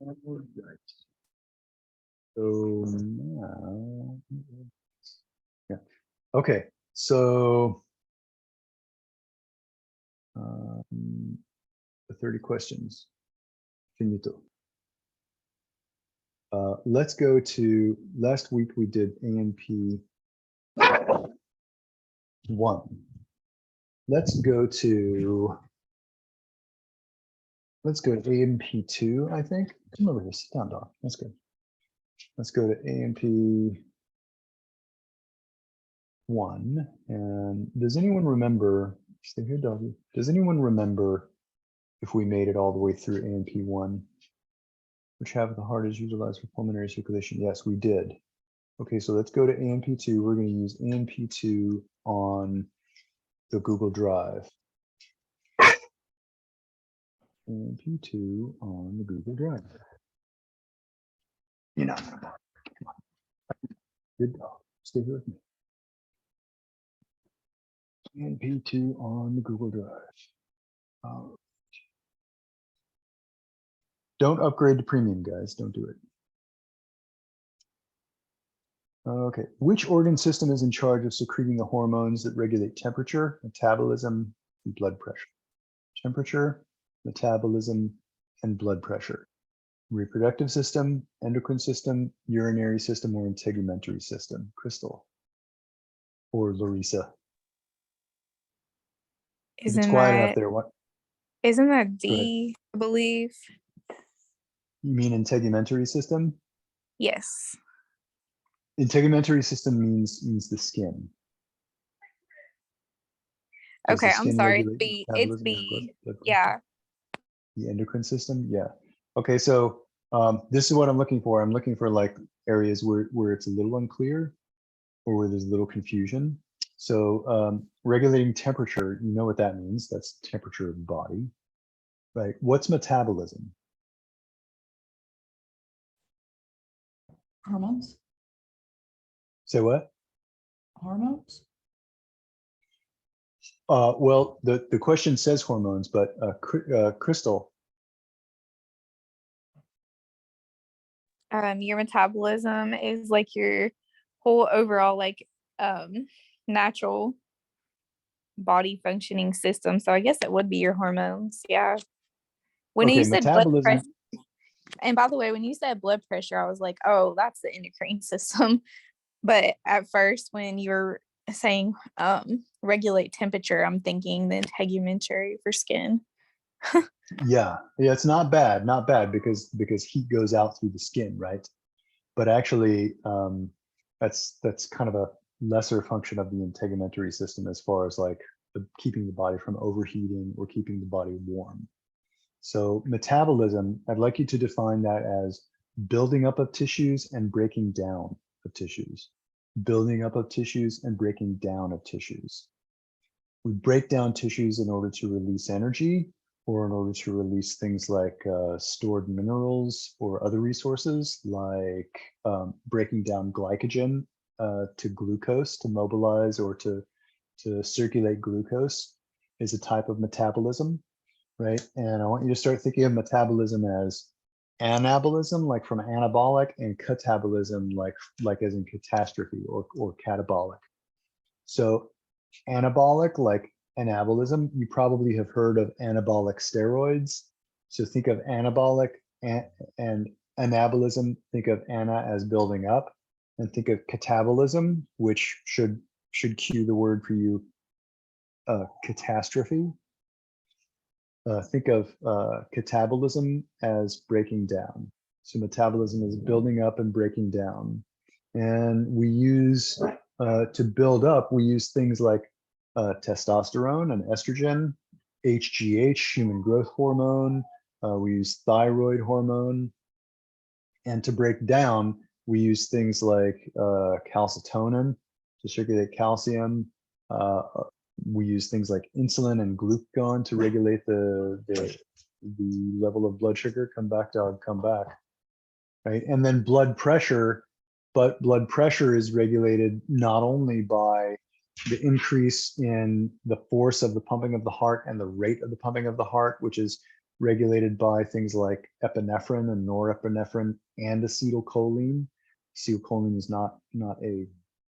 Right. So now, yeah. Okay, so the 30 questions. Finito. Let's go to, last week we did ANP 1. Let's go to ANP 2, I think. Come over here, sit down, Doc. That's good. Let's go to ANP 1. And does anyone remember, stay here, doggy. Does anyone remember if we made it all the way through ANP 1? Which half of the heart is utilized for pulmonary circulation? Yes, we did. Okay, so let's go to ANP2. We're going to use ANP2 on the Google Drive. ANP2 on the Google Drive. You're not gonna bark. Come on. Good dog. Stay here with me. ANP2 on the Google Drive. Don't upgrade to premium, guys. Don't do it. Okay, which organ system is in charge of secreting the hormones that regulate temperature, metabolism, and blood pressure? Temperature, metabolism, and blood pressure. Reproductive system, endocrine system, urinary system, or integumentary system? Crystal or Larissa? If it's quiet enough there, what? Isn't that Go ahead. D, I believe? You mean integumentary system? Yes. Integumentary system means the skin. Does the Okay, I'm skin sorry. regulate B. It's metabolism and B. blood pressure? Yeah. The endocrine system, yeah. Okay, so this is what I'm looking for. I'm looking for like areas where it's a little unclear or where there's a little confusion. So regulating temperature, you know what that means. That's temperature of the body, right? What's metabolism? Hormones? Say what? Hormones? Well, the question says hormones, but Crystal, Your metabolism is like your whole overall like natural body functioning system. So I guess it would be your hormones. Yeah. When okay, you said blood metabolism. pressure, and by the way, when you said blood pressure, I was like, oh, that's the endocrine system. But at first, when you were saying regulate temperature, I'm thinking the integumentary for skin. Yeah, it's not bad because heat goes out through the skin, right? But actually, that's kind of a lesser function of the integumentary system as far as like keeping the body from overheating or keeping the body warm. So metabolism, I'd like you to define that as building up of tissues and breaking down of tissues. Building up of tissues and breaking down of tissues. We break down tissues in order to release energy or in order to release things like stored minerals or other resources, like breaking down glycogen to glucose to mobilize or to circulate glucose is a type of metabolism, right? And I want you to start thinking of metabolism as anabolism, like from anabolic, and catabolism, like as in catastrophe or catabolic. So anabolic, like anabolism, you probably have heard of anabolic steroids. So think of anabolic and anabolism, think of ana as building up, and think of catabolism, which should cue the word for you, catastrophe. Think of catabolism as breaking down. So metabolism is building up and breaking down. And we use, to build up, we use things like testosterone and estrogen, HGH, human growth hormone. We use thyroid hormone. And to break down, we use things like calcitonin to circulate calcium. We use things like insulin and glucagon to regulate the level of blood sugar. Come back, dog, come back. Right, and then blood pressure, but blood pressure is regulated not only by the increase in the force of the pumping of the heart and the rate of the pumping of the heart, which is regulated by things like epinephrine and norepinephrine and acetylcholine. Acetylcholine is not a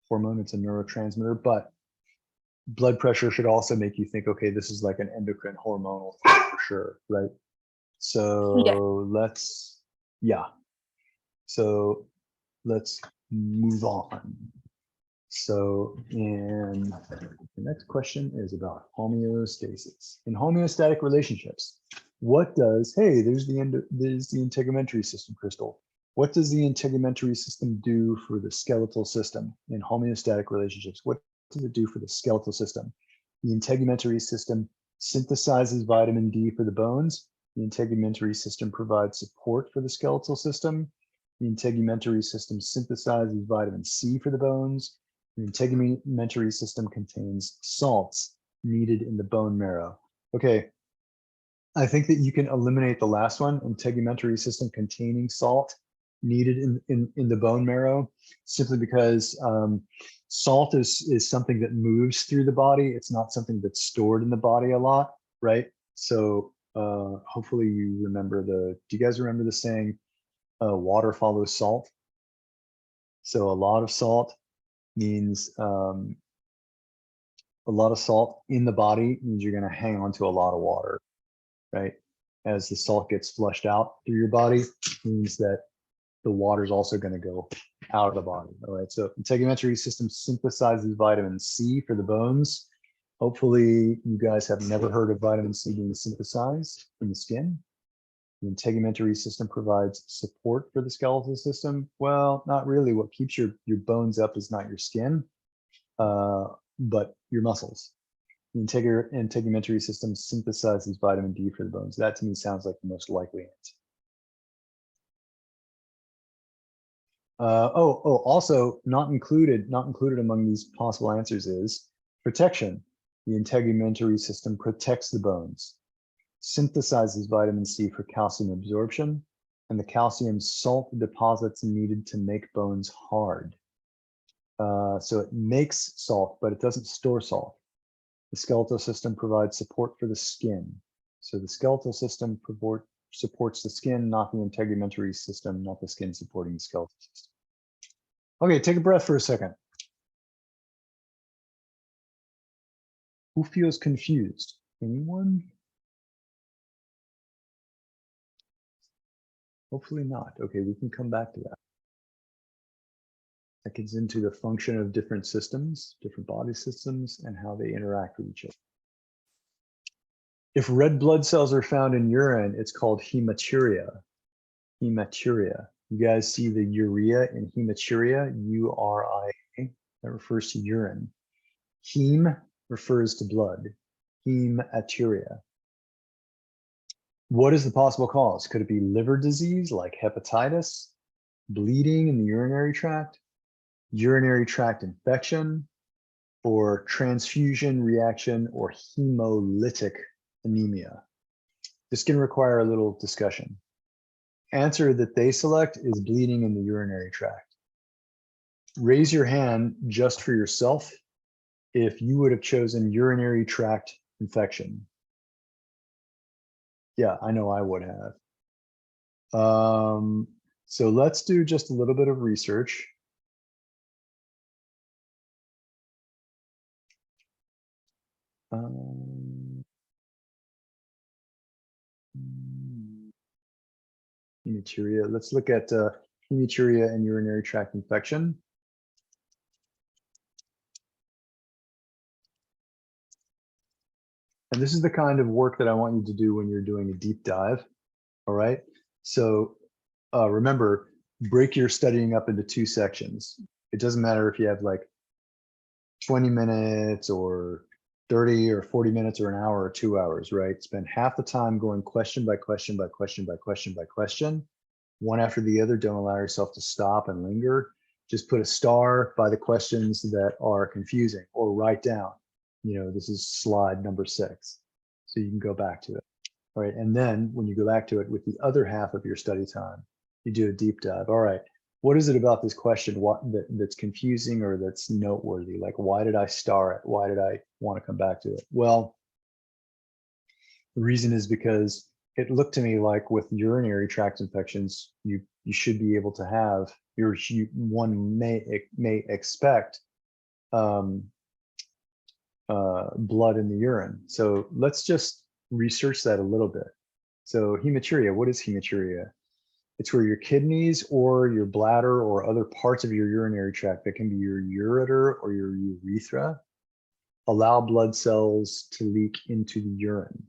hormone, it's a neurotransmitter, but blood pressure should also make you think, okay, this is like an endocrine hormonal thing for sure, right? So so let's move on. So, and the next question is about homeostasis. In homeostatic relationships, what does, hey, there's the integumentary system, Crystal. What does the integumentary system do for the skeletal system in homeostatic relationships? What does it do for the skeletal system? The integumentary system synthesizes vitamin D for the bones. The integumentary system provides support for the skeletal system. The integumentary system synthesizes vitamin C for the bones. The integumentary system contains salts needed in the bone marrow. Okay, I think that you can eliminate the last one, integumentary system containing salt needed in the bone marrow, simply because salt is something that moves through the body. It's not something that's stored in the body a lot, right? So hopefully you remember do you guys remember the saying, water follows salt? So a lot of salt means a lot of salt in the body means you're going to hang on to a lot of water, right? As the salt gets flushed out through your body, means that the water is also going to go out of the body. All right. So integumentary system synthesizes vitamin C for the bones. Hopefully you guys have never heard of vitamin C being synthesized in the skin. The integumentary system provides support for the skeletal system. Well, not really. What keeps your bones up is not your skin, but your muscles. The integumentary system synthesizes vitamin D for the bones. That to me sounds like the most likely answer. Also not included among these possible answers is protection. The integumentary system protects the bones, synthesizes vitamin C for calcium absorption, and the calcium salt deposits needed to make bones hard. So it makes salt, but it doesn't store salt. The skeletal system provides support for the skin. So the skeletal system supports the skin, not the integumentary system, not the skin supporting the skeletal system. Okay, take a breath for a second. Who feels confused? Anyone? Hopefully not. Okay, we can come back to that. That gets into the function of different systems, different body systems, and how they interact with each other. If red blood cells are found in urine, it's called hematuria. Hematuria. You guys see the urea in hematuria, U-R-I-A, that refers to urine. Heme refers to blood. Hematuria. What is the possible cause? Could it be liver disease like hepatitis, bleeding in the urinary tract infection, or transfusion reaction or hemolytic anemia? This can require a little discussion. Answer that they select is bleeding in the urinary tract. Raise your hand just for yourself if you would have chosen urinary tract infection. Yeah, I know I would have. So let's do just a little bit of research. Hematuria. Let's look at hematuria and urinary tract infection. And this is the kind of work that I want you to do when you're doing a deep dive. All right. So remember, break your studying up into 2 sections. It doesn't matter if you have like 20 minutes or 30 or 40 minutes or an hour or 2 hours, right? Spend half the time going question by question by question by question by question, one after the other. Don't allow yourself to stop and linger. Just put a star by the questions that are confusing, or write down, this is slide number 6. So you can go back to it. All right. And then when you go back to it with the other half of your study time, you do a deep dive. All right. What is it about this question that's confusing or that's noteworthy? Like, why did I star it? Why did I want to come back to it? Well, the reason is because it looked to me like with urinary tract infections, you should be able to have one may expect blood in the urine. So let's just research that a little bit. So hematuria, what is hematuria? It's where your kidneys or your bladder or other parts of your urinary tract, that can be your ureter or your urethra, allow blood cells to leak into the urine.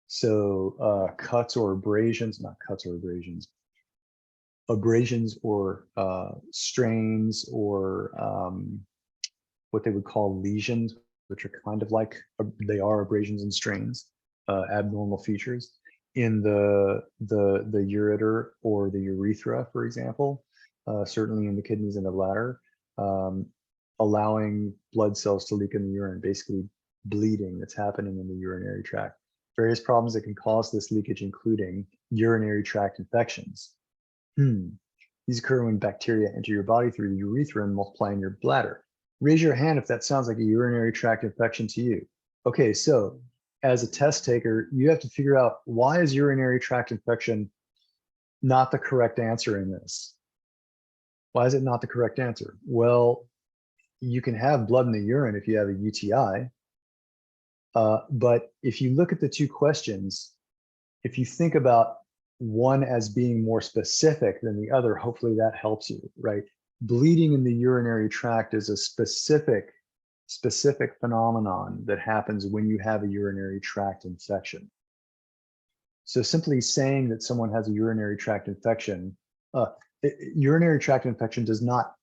So cuts or abrasions, not cuts or abrasions, abrasions or strains or what they would call lesions, which are kind of like, they are abrasions and strains, abnormal features in the ureter or the urethra, for example, certainly in the kidneys and the bladder, allowing blood cells to leak in the urine, basically bleeding that's happening in the urinary tract. Various problems that can cause this leakage, including urinary tract infections. These occur when bacteria enter your body through the urethra and multiply in your bladder. Raise your hand if that sounds like a urinary tract infection to you. Okay, so as a test taker, you have to figure out, why is urinary tract infection not the correct answer in this? Why is it not the correct answer? Well, you can have blood in the urine if you have a UTI. But if you look at the two questions, if you think about one as being more specific than the other, hopefully that helps you, right? Bleeding in the urinary tract is a specific phenomenon that happens when you have a urinary tract infection. So simply saying that someone has a urinary tract infection, urinary tract infection does not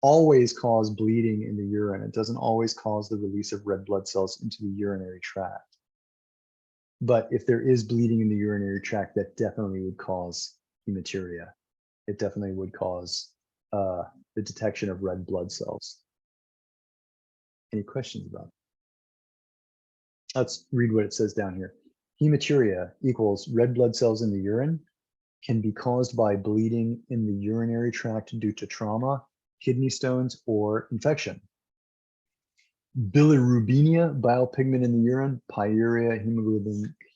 always cause bleeding in the urine. It doesn't always cause the release of red blood cells into the urinary tract. But if there is bleeding in the urinary tract, that definitely would cause hematuria. It definitely would cause the detection of red blood cells. Any questions about it? Let's read what it says down here. Hematuria equals red blood cells in the urine, can be caused by bleeding in the urinary tract due to trauma, kidney stones, or infection. Bilirubinemia, bile pigment in the urine, pyuria,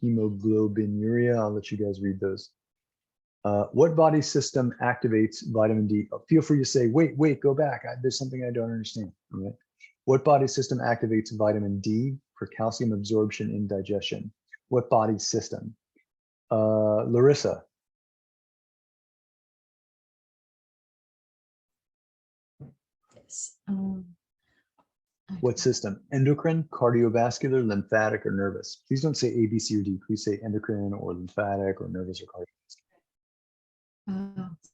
hemoglobinuria. I'll let you guys read those. What body system activates vitamin D? Feel free to say, wait, go back. There's something I don't understand. Okay. What body system activates vitamin D for calcium absorption in digestion? What body system? Larissa. Yes. What system? Endocrine, cardiovascular, lymphatic, or nervous? Please don't say A, B, C, or D. Please say endocrine or lymphatic or nervous or cardiovascular.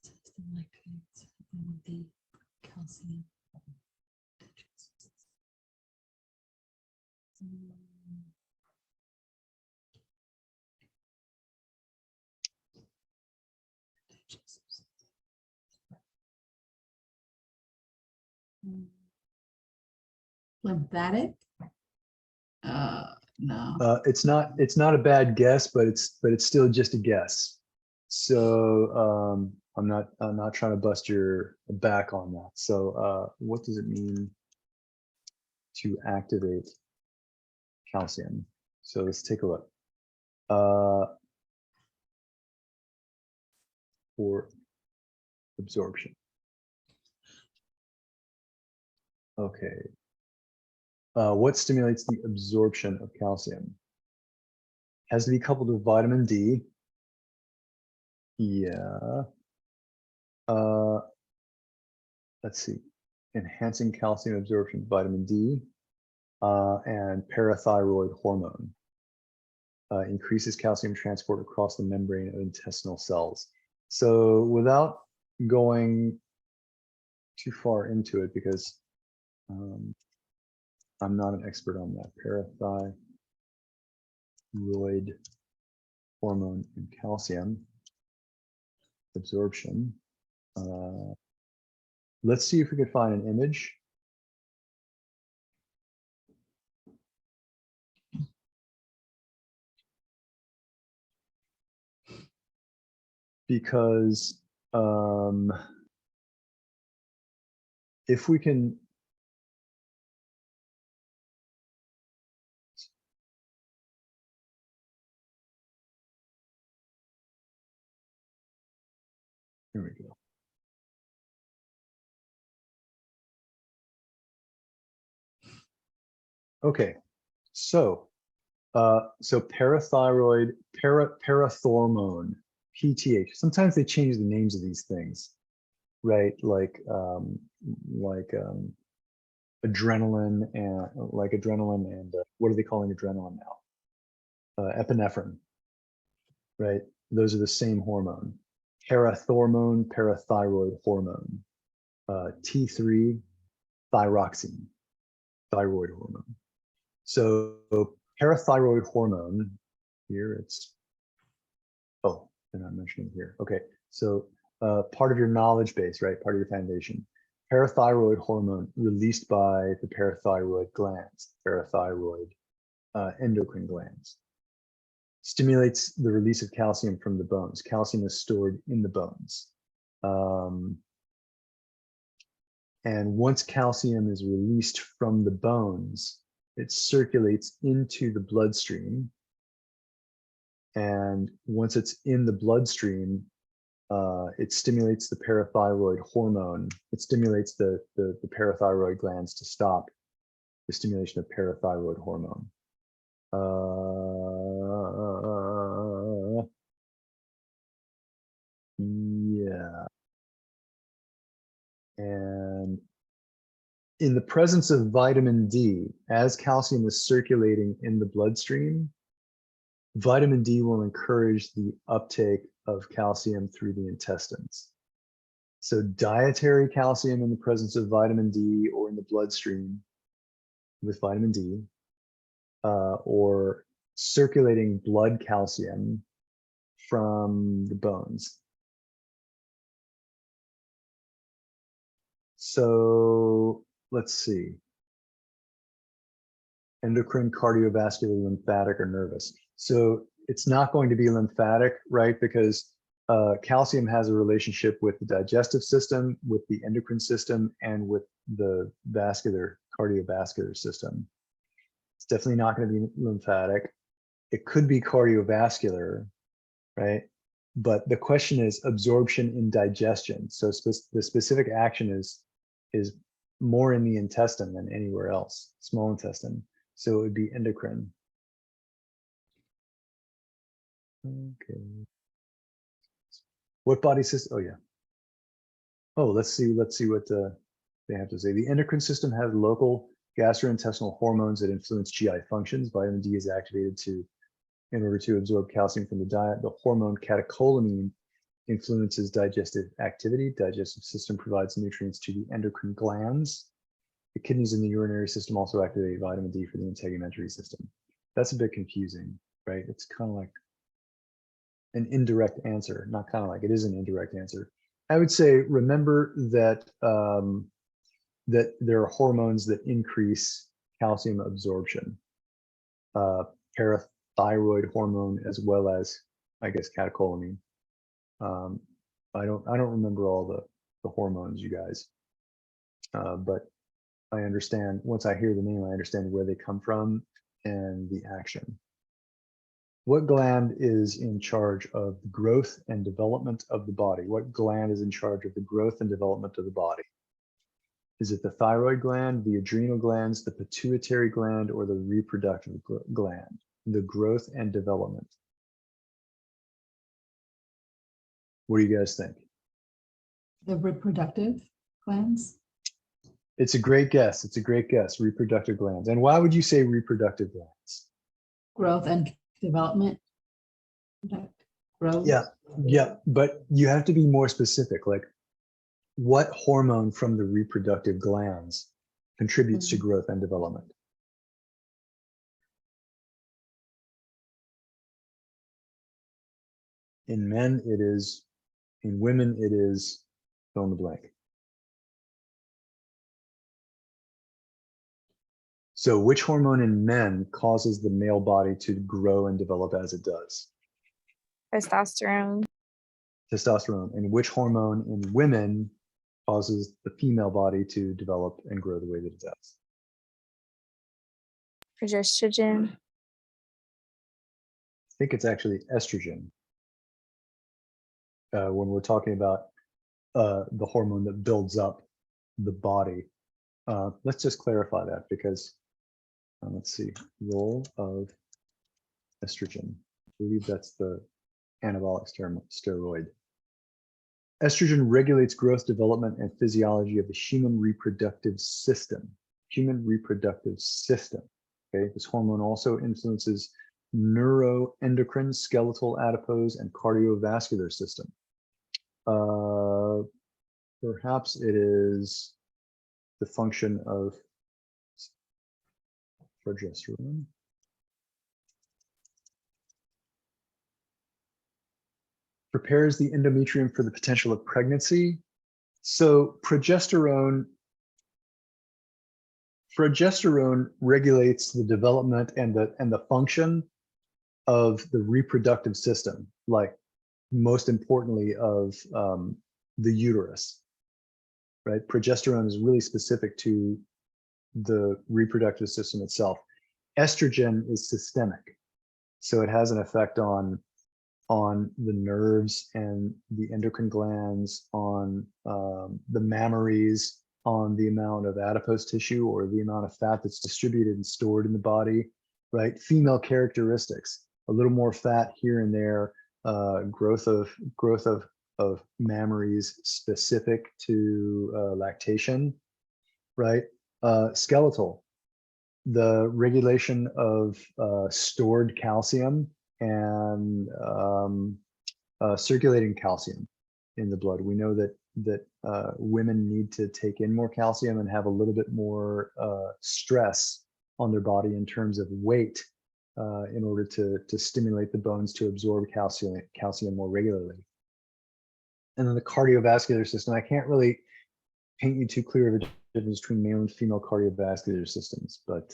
System like vitamin D, calcium. Lymphatic? No. It's not a bad guess, but it's still just a guess. So I'm not trying to bust your back on that. So what does it mean to activate calcium? So let's take a look. For absorption. Okay. What stimulates the absorption of calcium? Has to be coupled with vitamin D. Yeah. Let's see. Enhancing calcium absorption, vitamin D, and parathyroid hormone. Increases calcium transport across the membrane of intestinal cells. So without going too far into it, because I'm not an expert on that, parathyroid hormone and calcium absorption. Let's see if we can find an image. Because if we can, Here we go. Okay, so parathyroid, parathormone, PTH. Sometimes they change the names of these things, right? Like adrenaline and what are they calling adrenaline now? Epinephrine, right? Those are the same hormone. Parathormone, parathyroid hormone. T3, thyroxine, thyroid hormone. So parathyroid hormone, here it's, oh, they're not mentioning here. Okay, so part of your knowledge base, right? Part of your foundation. Parathyroid hormone released by the parathyroid glands, parathyroid endocrine glands. Stimulates the release of calcium from the bones. Calcium is stored in the bones. And once calcium is released from the bones, it circulates into the bloodstream. And once it's in the bloodstream, it stimulates the parathyroid hormone. It stimulates the parathyroid glands to stop the stimulation of parathyroid hormone. Yeah. And in the presence of vitamin D, as calcium is circulating in the bloodstream, vitamin D will encourage the uptake of calcium through the intestines. So dietary calcium in the presence of vitamin D or in the bloodstream with vitamin D, or circulating blood calcium from the bones. So let's see. Endocrine, cardiovascular, lymphatic, or nervous. So it's not going to be lymphatic, right? Because calcium has a relationship with the digestive system, with the endocrine system, and with the vascular, cardiovascular system. It's definitely not going to be lymphatic. It could be cardiovascular, right? But the question is absorption in digestion. So the specific action is more in the intestine than anywhere else, small intestine. So it would be endocrine. Okay. What body system? Oh yeah. Oh, let's see what they have to say. The endocrine system has local gastrointestinal hormones that influence GI functions. Vitamin D is activated in order to absorb calcium from the diet. The hormone catecholamine influences digestive activity. Digestive system provides nutrients to the endocrine glands. The kidneys and the urinary system also activate vitamin D for the integumentary system. That's a bit confusing, right? It's kind of like an indirect answer, not kind of like, it is an indirect answer. I would say, remember that that there are hormones that increase calcium absorption. Parathyroid hormone, as well as, I guess, catecholamine. I don't remember all the hormones, you guys, but I understand, once I hear the name, I understand where they come from and the action. What gland is in charge of the growth and development of the body? What gland is in charge of the growth and development of the body? Is it the thyroid gland, the adrenal glands, the pituitary gland, or the reproductive gland? The growth and development. What do you guys think? The reproductive glands. It's a great guess. It's a great guess. Reproductive glands. And why would you say reproductive glands? Growth and development. Growth. Yeah. But you have to be more specific. Like, what hormone from the reproductive glands contributes to growth and development? In men, it is. In women, it is. Fill in the blank. So which hormone in men causes the male body to grow and develop as it does? Testosterone. Testosterone. And which hormone in women causes the female body to develop and grow the way that it does? Progesterone. I think it's actually estrogen. When we're talking about the hormone that builds up the body. Let's just clarify that because let's see, role of estrogen. I believe that's the anabolic steroid. Estrogen regulates growth, development, and physiology of the human reproductive system. Human reproductive system. Okay, this hormone also influences neuroendocrine, skeletal, adipose, and cardiovascular system. Perhaps it is the function of progesterone. Prepares the endometrium for the potential of pregnancy. So progesterone regulates the development and the function of the reproductive system, like most importantly of the uterus, right? Progesterone is really specific to the reproductive system itself. Estrogen is systemic, so it has an effect on the nerves and the endocrine glands, on the mammaries, on the amount of adipose tissue or the amount of fat that's distributed and stored in the body, right? Female characteristics, a little more fat here and there, growth of mammaries specific to lactation, right? Skeletal, the regulation of stored calcium and circulating calcium in the blood. We know that women need to take in more calcium and have a little bit more stress on their body in terms of weight in order to stimulate the bones to absorb calcium more regularly. And then the cardiovascular system, I can't really paint you too clear of a difference between male and female cardiovascular systems, but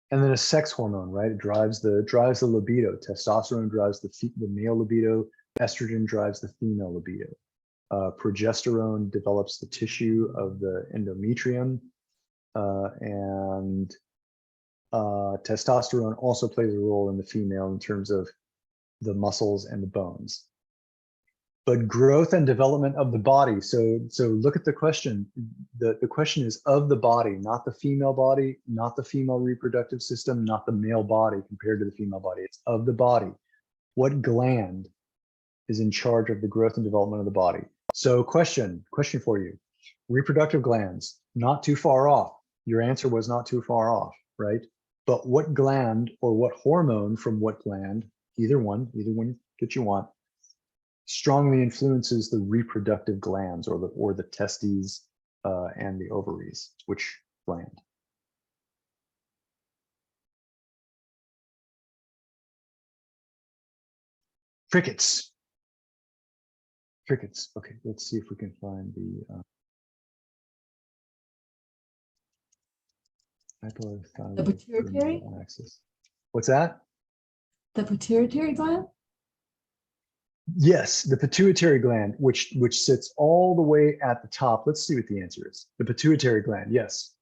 and then a sex hormone, right? It drives the libido. Testosterone drives the male libido. Estrogen drives the female libido. Progesterone develops the tissue of the endometrium, and testosterone also plays a role in the female in terms of the muscles and the bones. But growth and development of the body. So look at the question. The question is of the body, not the female body, not the female reproductive system, not the male body compared to the female body. It's of the body. What gland is in charge of the growth and development of the body? So question for you. Reproductive glands, not too far off. Your answer was not too far off, right? But what gland or what hormone from what gland, either one that you want, strongly influences the reproductive glands or the testes and the ovaries? Which gland? Crickets. Crickets. Okay, let's see if we can find the The pituitary? axis. What's that? The pituitary gland? Yes, the pituitary gland, which sits all the way at the top. Let's see what the answer is. The pituitary gland, yes.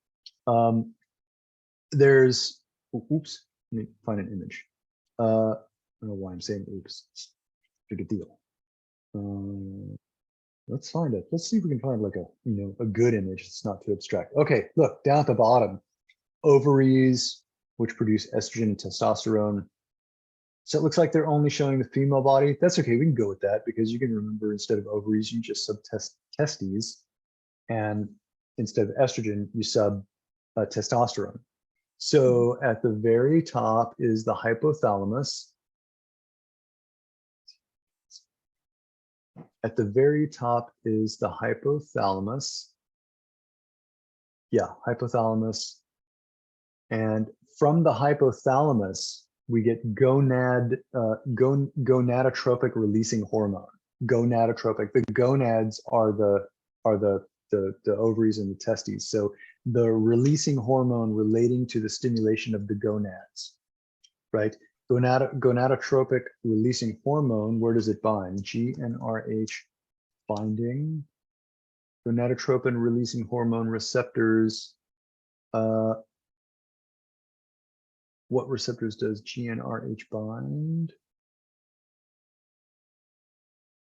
There's, oops, let me find an image. I don't know why I'm saying oops. Big a deal. Let's find it. Let's see if we can find like a good image. It's not too abstract. Okay, look down at the bottom, ovaries, which produce estrogen and testosterone. So it looks like they're only showing the female body. That's okay. We can go with that because you can remember instead of ovaries, you just sub testes, and instead of estrogen, you sub testosterone. So at the very top is the hypothalamus. At the very top is the hypothalamus. Yeah, hypothalamus. And from the hypothalamus, we get gonadotropic releasing hormone. Gonadotropic. The gonads are the ovaries and the testes. So the releasing hormone relating to the stimulation of the gonads, right? Gonadotropic releasing hormone, where does it bind? GnRH binding. Gonadotropin releasing hormone receptors. What receptors does GnRH bind?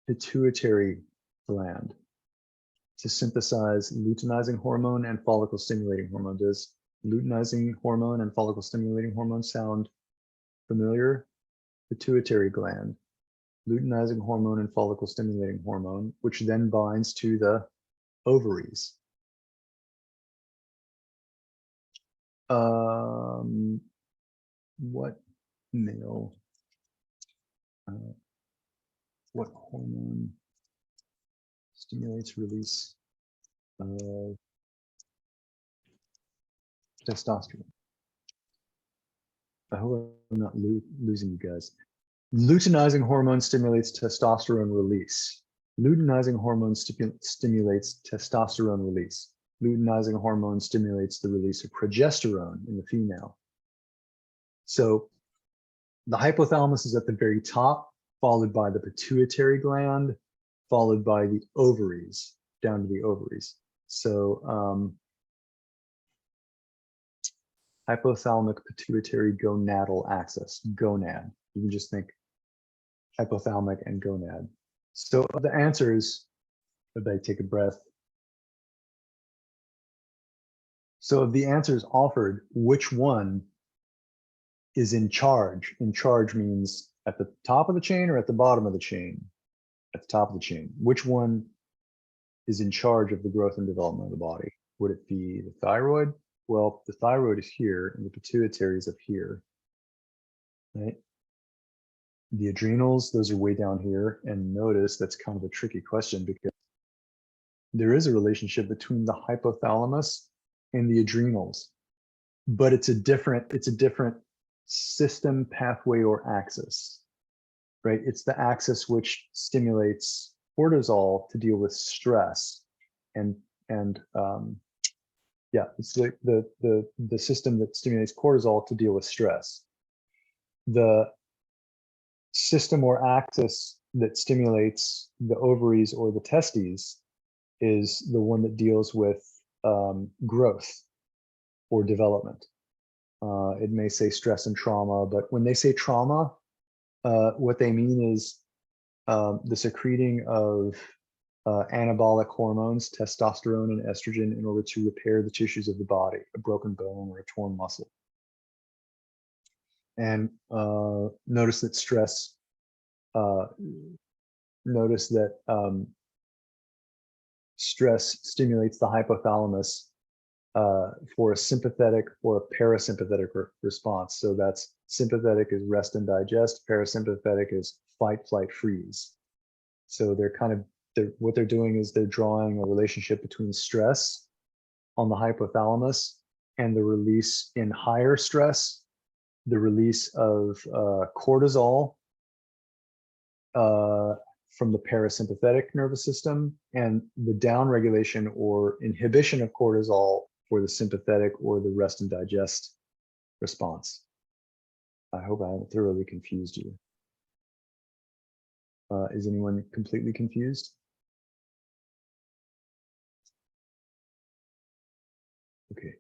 Pituitary gland to synthesize luteinizing hormone and follicle stimulating hormone. Does luteinizing hormone and follicle stimulating hormone sound familiar? Pituitary gland, luteinizing hormone and follicle stimulating hormone, which then binds to the ovaries. What male, what hormone stimulates release of testosterone? I hope I'm not losing you guys. Luteinizing hormone stimulates testosterone release. Luteinizing hormone stimulates testosterone release. Luteinizing hormone stimulates the release of progesterone in the female. So the hypothalamus is at the very top, followed by the pituitary gland, followed by the ovaries, down to the ovaries. So hypothalamic pituitary gonadal axis, gonad. You can just think hypothalamic and gonad. So the answers, everybody take a breath. So of the answers offered, which one is in charge? In charge means at the top of the chain or at the bottom of the chain? At the top of the chain. Which one is in charge of the growth and development of the body? Would it be the thyroid? Well, the thyroid is here and the pituitary is up here, right? The adrenals, those are way down here. And notice that's kind of a tricky question because there is a relationship between the hypothalamus and the adrenals, but it's a different system, pathway, or axis, right? It's the axis which stimulates cortisol to deal with stress, and yeah, it's the system that stimulates cortisol to deal with stress. The system or axis that stimulates the ovaries or the testes is the one that deals with growth or development. It may say stress and trauma, but when they say trauma, what they mean is the secreting of anabolic hormones, testosterone and estrogen, in order to repair the tissues of the body, a broken bone or a torn muscle. And notice that stress, stress stimulates the hypothalamus for a sympathetic or a parasympathetic response. So that's sympathetic is rest and digest, parasympathetic is fight, flight, freeze. So what they're doing is they're drawing a relationship between stress on the hypothalamus and the release in higher stress, the release of cortisol from the parasympathetic nervous system, and the downregulation or inhibition of cortisol for the sympathetic or the rest and digest response. I hope I haven't thoroughly confused you. Is anyone completely confused? Okay.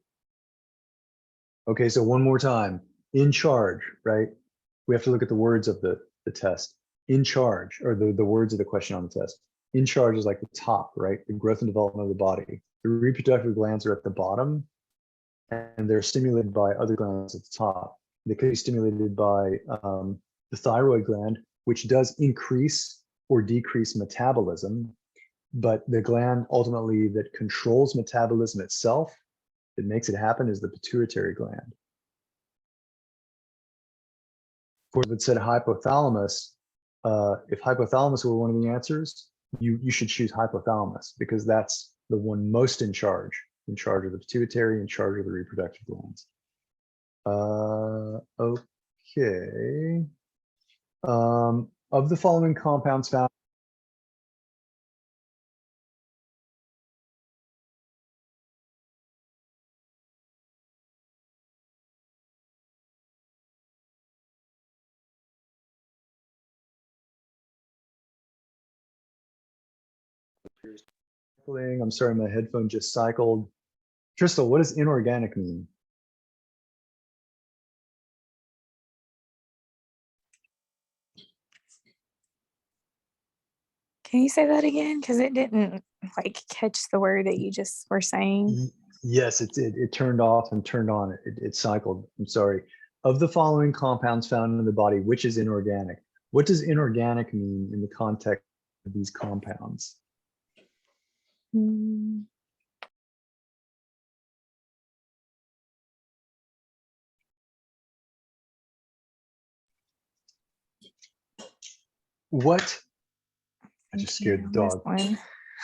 Okay, so one more time. In charge, right? We have to look at the words of the test. In charge, or the words of the question on the test. In charge is like the top, right? The growth and development of the body. The reproductive glands are at the bottom, and they're stimulated by other glands at the top. They could be stimulated by the thyroid gland, which does increase or decrease metabolism, but the gland ultimately that controls metabolism itself, that makes it happen, is the pituitary gland. If it said hypothalamus, if hypothalamus were one of the answers, you should choose hypothalamus because that's the one most in charge of the pituitary, in charge of the reproductive glands. Okay. Of the following compounds found. I'm sorry, my headphone just cycled. Crystal, what does inorganic mean? Can you say that again? Because it didn't like catch the word that you just were saying. Yes, it turned off and turned on. It cycled. I'm sorry. Of the following compounds found in the body, which is inorganic? What does inorganic mean in the context of these compounds? Mm, What? I just scared the thinking on this dog.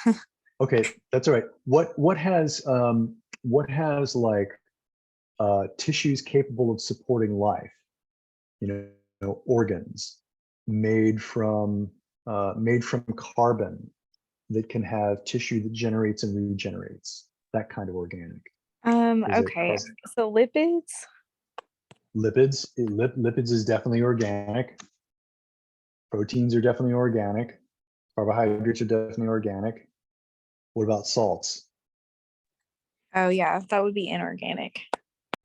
one. Okay, that's all right. What has like tissues capable of supporting life? You know, organs made from carbon that can have tissue that generates and regenerates. That kind of organic. Is it Okay. So lipids. lipids? Lipids is definitely organic. Proteins are definitely organic. Carbohydrates are definitely organic. What about salts? Oh yeah, that would be inorganic.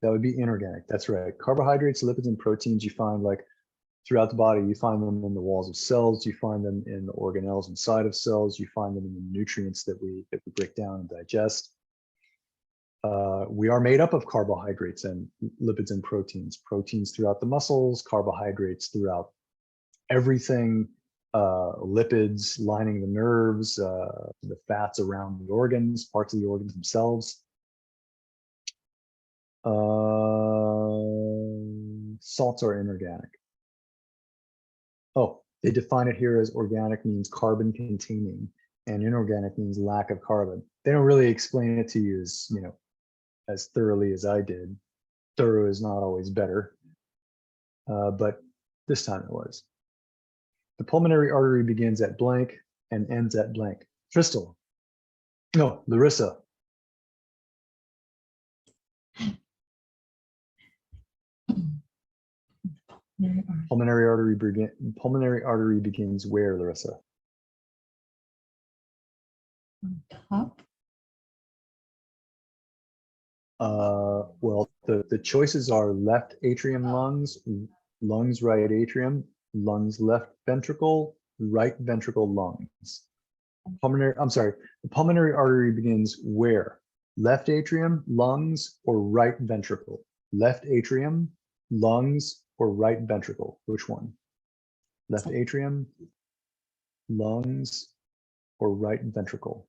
That would be inorganic. That's right. Carbohydrates, lipids, and proteins you find like throughout the body. You find them in the walls of cells. You find them in the organelles inside of cells. You find them in the nutrients that we break down and digest. We are made up of carbohydrates and lipids and proteins. Proteins throughout the muscles, carbohydrates throughout everything, lipids lining the nerves, the fats around the organs, parts of the organs themselves. Salts are inorganic. Oh, they define it here as organic means carbon containing, and inorganic means lack of carbon. They don't really explain it to you as, you know, as thoroughly as I did. Thorough is not always better, but this time it was. The pulmonary artery begins at blank and ends at blank. Crystal. No, Larissa. Pulmonary artery begins where, Larissa? Top. Well, the choices are left atrium lungs, lungs right atrium, lungs left ventricle, right ventricle lungs. The pulmonary artery begins where? Left atrium, lungs, or right ventricle? Left atrium, lungs, or right ventricle? Which one? Left atrium, lungs, or right ventricle?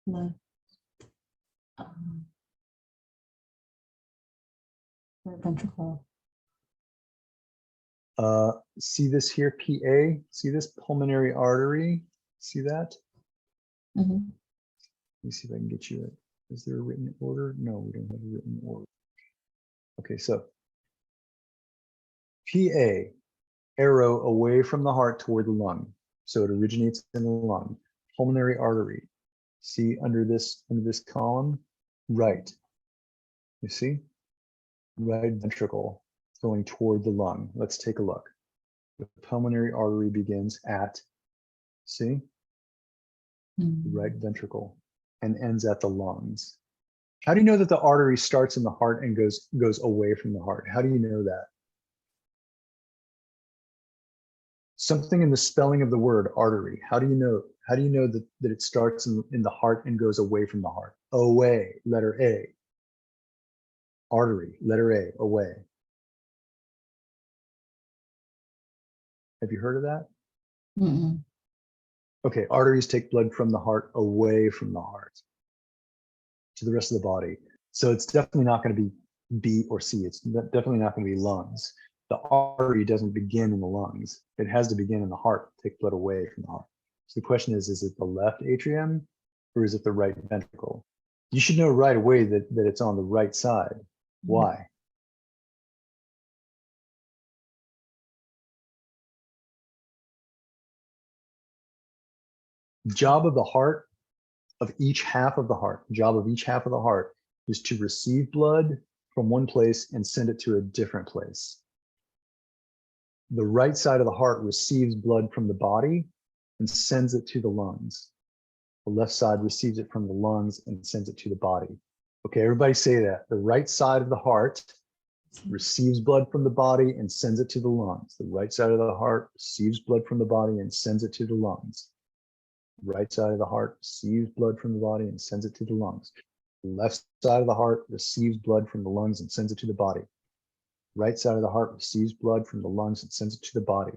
Left. Ventricle. See this here, PA? See this pulmonary artery? See that? Mhm. Let me see if I can get you it. Is there a written order? No, we don't have a written order. Okay, so PA, arrow away from the heart toward the lung. So it originates in the lung. Pulmonary artery. See under this column, right. You see? Right ventricle going toward the lung. Let's take a look. The pulmonary artery begins at, see? The right ventricle and ends at the lungs. How do you know that the artery starts in the heart and goes away from the heart? How do you know that? Something in the spelling of the word artery. How do you know? How do you know that it starts in the heart and goes away from the heart? Away, letter A. Artery, letter A, away. Have you heard of that? Mm-mm. Okay, arteries take blood from the heart away from the heart to the rest of the body. So it's definitely not going to be B or C. It's definitely not going to be lungs. The artery doesn't begin in the lungs. It has to begin in the heart, take blood away from the heart. So the question is it the left atrium or is it the right ventricle? You should know right away that it's on the right side. Why? Job of the heart, of each half of the heart, job of each half of the heart is to receive blood from one place and send it to a different place. The right side of the heart receives blood from the body and sends it to the lungs. The left side receives it from the lungs and sends it to the body. Okay, everybody say that. The right side of the heart receives blood from the body and sends it to the lungs. The right side of the heart receives blood from the body and sends it to the lungs. Right side of the heart receives blood from the body and sends it to the lungs. The left side of the heart receives blood from the lungs and sends it to the body. Right side of the heart receives blood from the lungs and sends it to the body.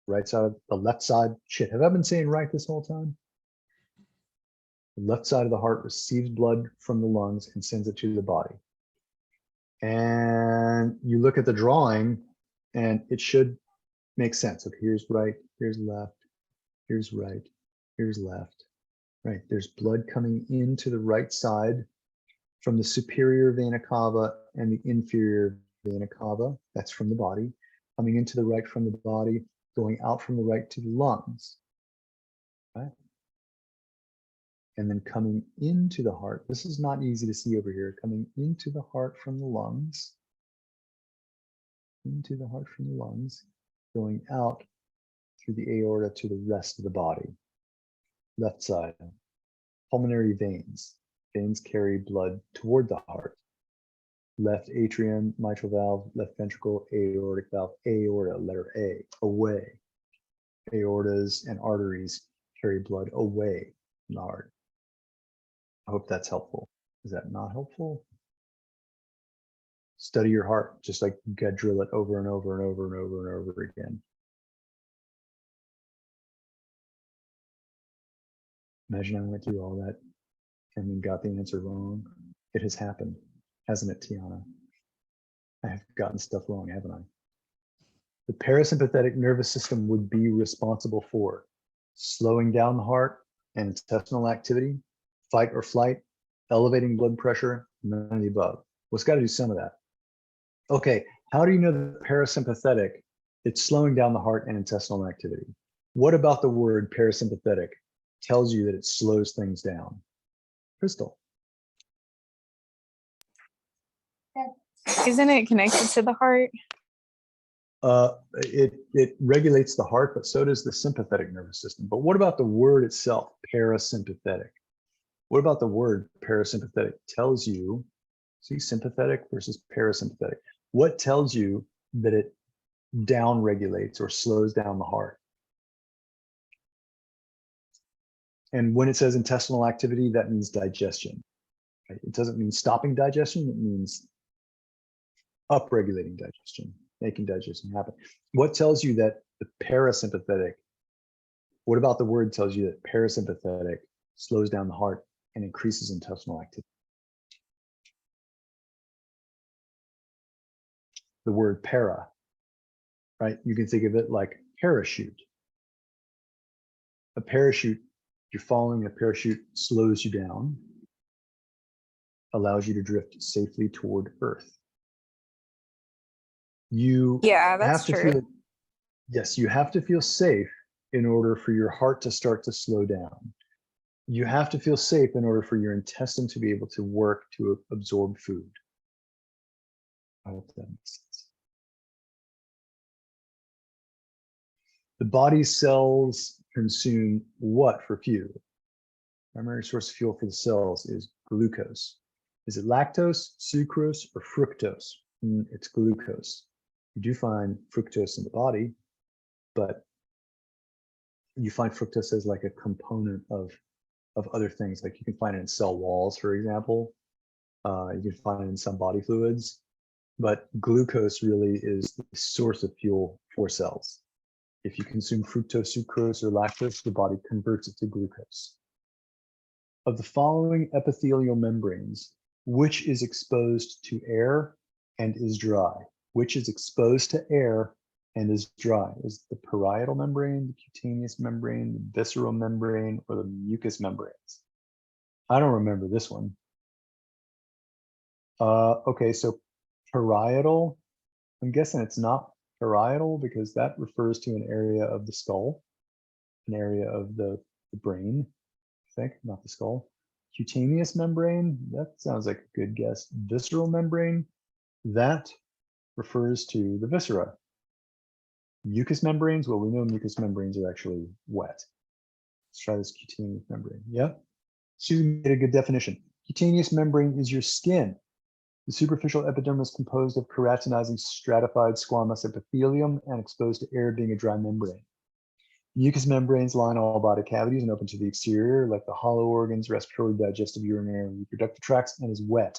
Right side of the left side. Shit, have I been saying right this whole time? The left side of the heart receives blood from the lungs and sends it to the body. And you look at the drawing and it should make sense. Okay, here's right, here's left, here's right, here's left. Right, there's blood coming into the right side from the superior vena cava and the inferior vena cava. That's from the body. Coming into the right from the body, going out from the right to the lungs. Right? And then coming into the heart. This is not easy to see over here. Coming into the heart from the lungs. Into the heart from the lungs. Going out through the aorta to the rest of the body. Left side. Pulmonary veins. Veins carry blood toward the heart. Left atrium, mitral valve, left ventricle, aortic valve, aorta, letter A, away. Aortas and arteries carry blood away from the heart. I hope that's helpful. Is that not helpful? Study your heart, just like you gotta drill it over and over and over and over and over again. Imagine I went through all that and then got the answer wrong. It has happened, hasn't it, Tiana? I have gotten stuff wrong, haven't I? The parasympathetic nervous system would be responsible for slowing down the heart and intestinal activity, fight or flight, elevating blood pressure, none of the above. Well, it's got to do some of that. Okay, how do you know the parasympathetic? It's slowing down the heart and intestinal activity. What about the word parasympathetic tells you that it slows things down? Crystal. Isn't it connected to the heart? It regulates the heart, but so does the sympathetic nervous system. But what about the word itself, parasympathetic? What about the word parasympathetic tells you, see, sympathetic versus parasympathetic. What tells you that it down regulates or slows down the heart? And when it says intestinal activity, that means digestion. Right? It doesn't mean stopping digestion, it means upregulating digestion, making digestion happen. What tells you that the parasympathetic, what about the word tells you that parasympathetic slows down the heart and increases intestinal activity? The word para, right? You can think of it like parachute. A parachute, you're following a parachute, slows you down, allows you to drift safely toward Earth. You That's have to true. feel, yes, you have to feel safe in order for your heart to start to slow down. You have to feel safe in order for your intestine to be able to work to absorb food. I hope that makes sense. The body's cells consume what for fuel? Primary source of fuel for the cells is glucose. Is it lactose, sucrose, or fructose? It's glucose. You do find fructose in the body, but you find fructose as like a component of other things. Like you can find it in cell walls, for example. You can find it in some body fluids, but glucose really is the source of fuel for cells. If you consume fructose, sucrose, or lactose, the body converts it to glucose. Of the following epithelial membranes, which is exposed to air and is dry? Which is exposed to air and is dry? Is the parietal membrane, the cutaneous membrane, the visceral membrane, or the mucous membranes? I don't remember this one. Okay, so parietal, I'm guessing it's not parietal because that refers to an area of the skull, an area of the brain, I think, not the skull. Cutaneous membrane, that sounds like a good guess. Visceral membrane, that refers to the viscera. Mucous membranes, well, we know mucous membranes are actually wet. Let's try this cutaneous membrane. Yeah, Susan made a good definition. Cutaneous membrane is your skin. The superficial epidermis composed of keratinizing stratified squamous epithelium and exposed to air, being a dry membrane. Mucous membranes line all body cavities and open to the exterior, like the hollow organs, respiratory, digestive, urinary, and reproductive tracts, and is wet.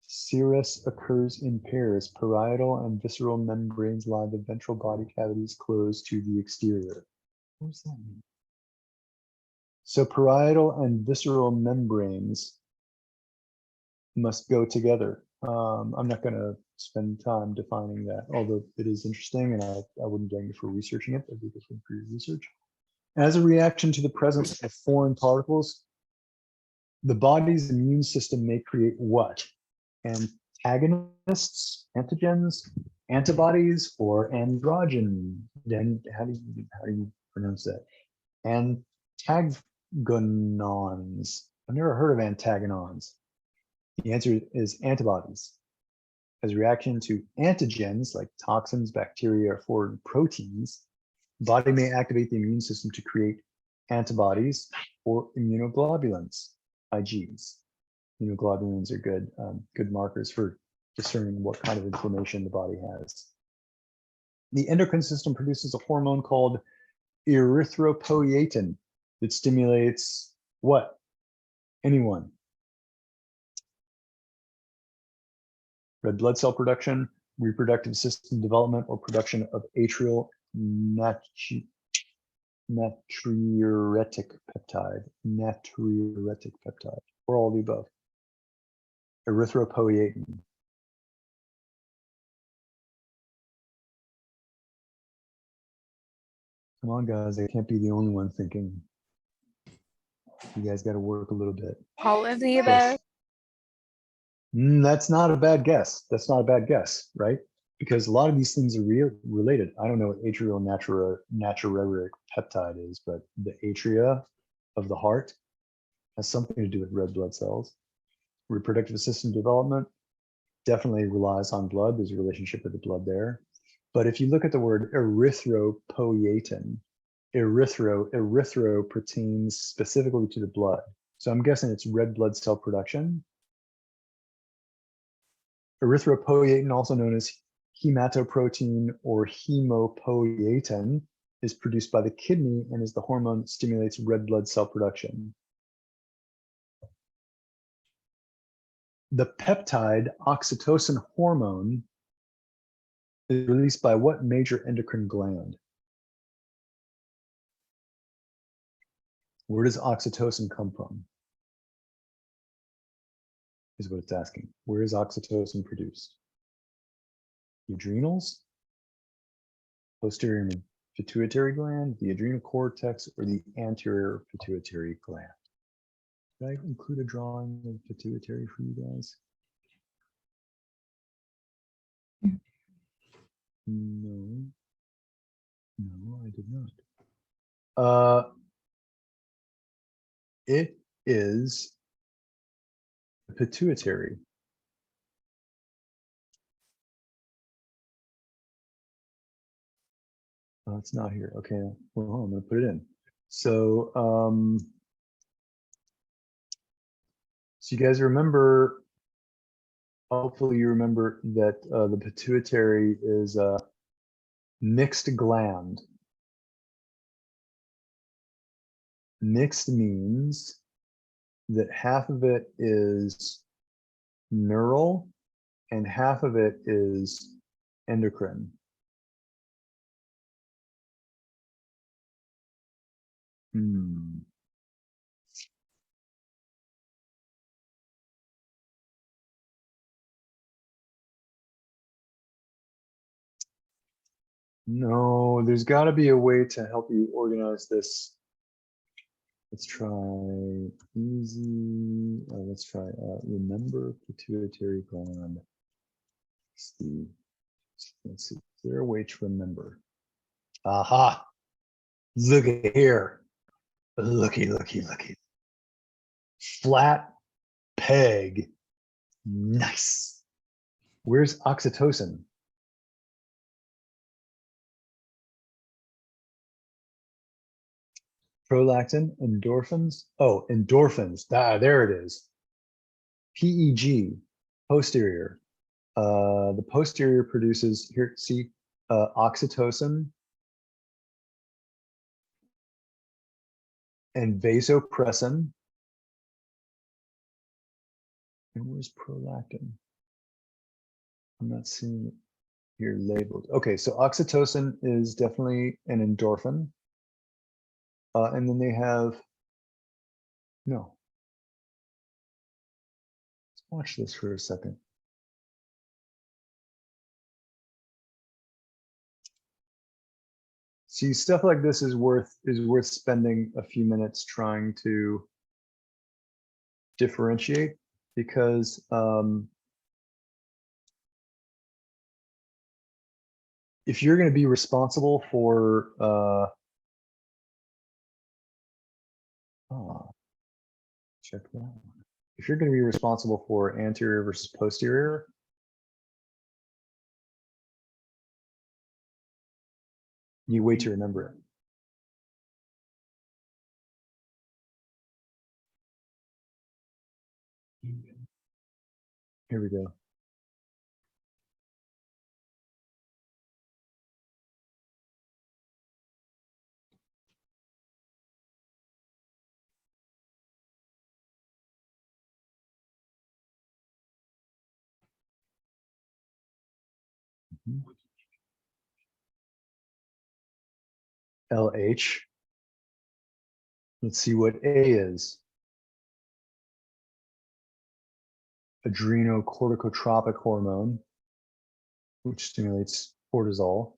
Serous occurs in pairs. Parietal and visceral membranes line the ventral body cavities closed to the exterior. What does that mean? So parietal and visceral membranes must go together. I'm not going to spend time defining that, although it is interesting, and I wouldn't blame you for researching it. That'd be good for your research. As a reaction to the presence of foreign particles, the body's immune system may create what? Antagonists, antigens, antibodies, or androgen. Then how do you pronounce that? Antagonons. I've never heard of antagonons. The answer is antibodies. As a reaction to antigens like toxins, bacteria, or foreign proteins, the body may activate the immune system to create antibodies or immunoglobulins, IGs. Immunoglobulins are good markers for discerning what kind of inflammation the body has. The endocrine system produces a hormone called erythropoietin that stimulates what? Anyone? Red blood cell production, reproductive system development, or production of atrial natriuretic peptide, or all the above. Erythropoietin. Come on, guys, I can't be the only one thinking. You guys got to work a little bit. All of the above. Yes. That's not a bad guess. That's not a bad guess, right? Because a lot of these things are related. I don't know what atrial natriuretic peptide is, but the atria of the heart has something to do with red blood cells. Reproductive system development definitely relies on blood. There's a relationship with the blood there. But if you look at the word erythropoietin, erythro pertains specifically to the blood. So I'm guessing it's red blood cell production. Erythropoietin, also known as hematoprotein or hemopoietin, is produced by the kidney and is the hormone that stimulates red blood cell production. The peptide oxytocin hormone is released by what major endocrine gland? Where does oxytocin come from? Is what it's asking. Where is oxytocin produced? The adrenals, posterior and pituitary gland, the adrenal cortex, or the anterior pituitary gland? Did I include a drawing of pituitary for you guys? No, I did not. It is the pituitary. Oh, it's not here. Okay, well, I'm going to put it in. So, so you guys remember, hopefully you remember that the pituitary is a mixed gland. Mixed means that half of it is neural and half of it is endocrine. No, there's got to be a way to help you organize this. Let's try easy. Let's try remember pituitary gland. Let's see. Is there a way to remember? Aha! Look at here. Looky. Flat peg. Nice. Where's oxytocin? Prolactin, endorphins. Oh, endorphins. There it is. PEG, posterior. The posterior produces, here, see, oxytocin and vasopressin. And where's prolactin? I'm not seeing it here labeled. Okay, so oxytocin is definitely an endorphin. And then they have, no. Let's watch this for a second. See, stuff like this is worth spending a few minutes trying to differentiate, because if you're going to be responsible for check that one. If you're going to be responsible for anterior versus posterior, you wait to remember it. Here we go. LH. Let's see what A is. Adrenocorticotropic hormone, which stimulates cortisol,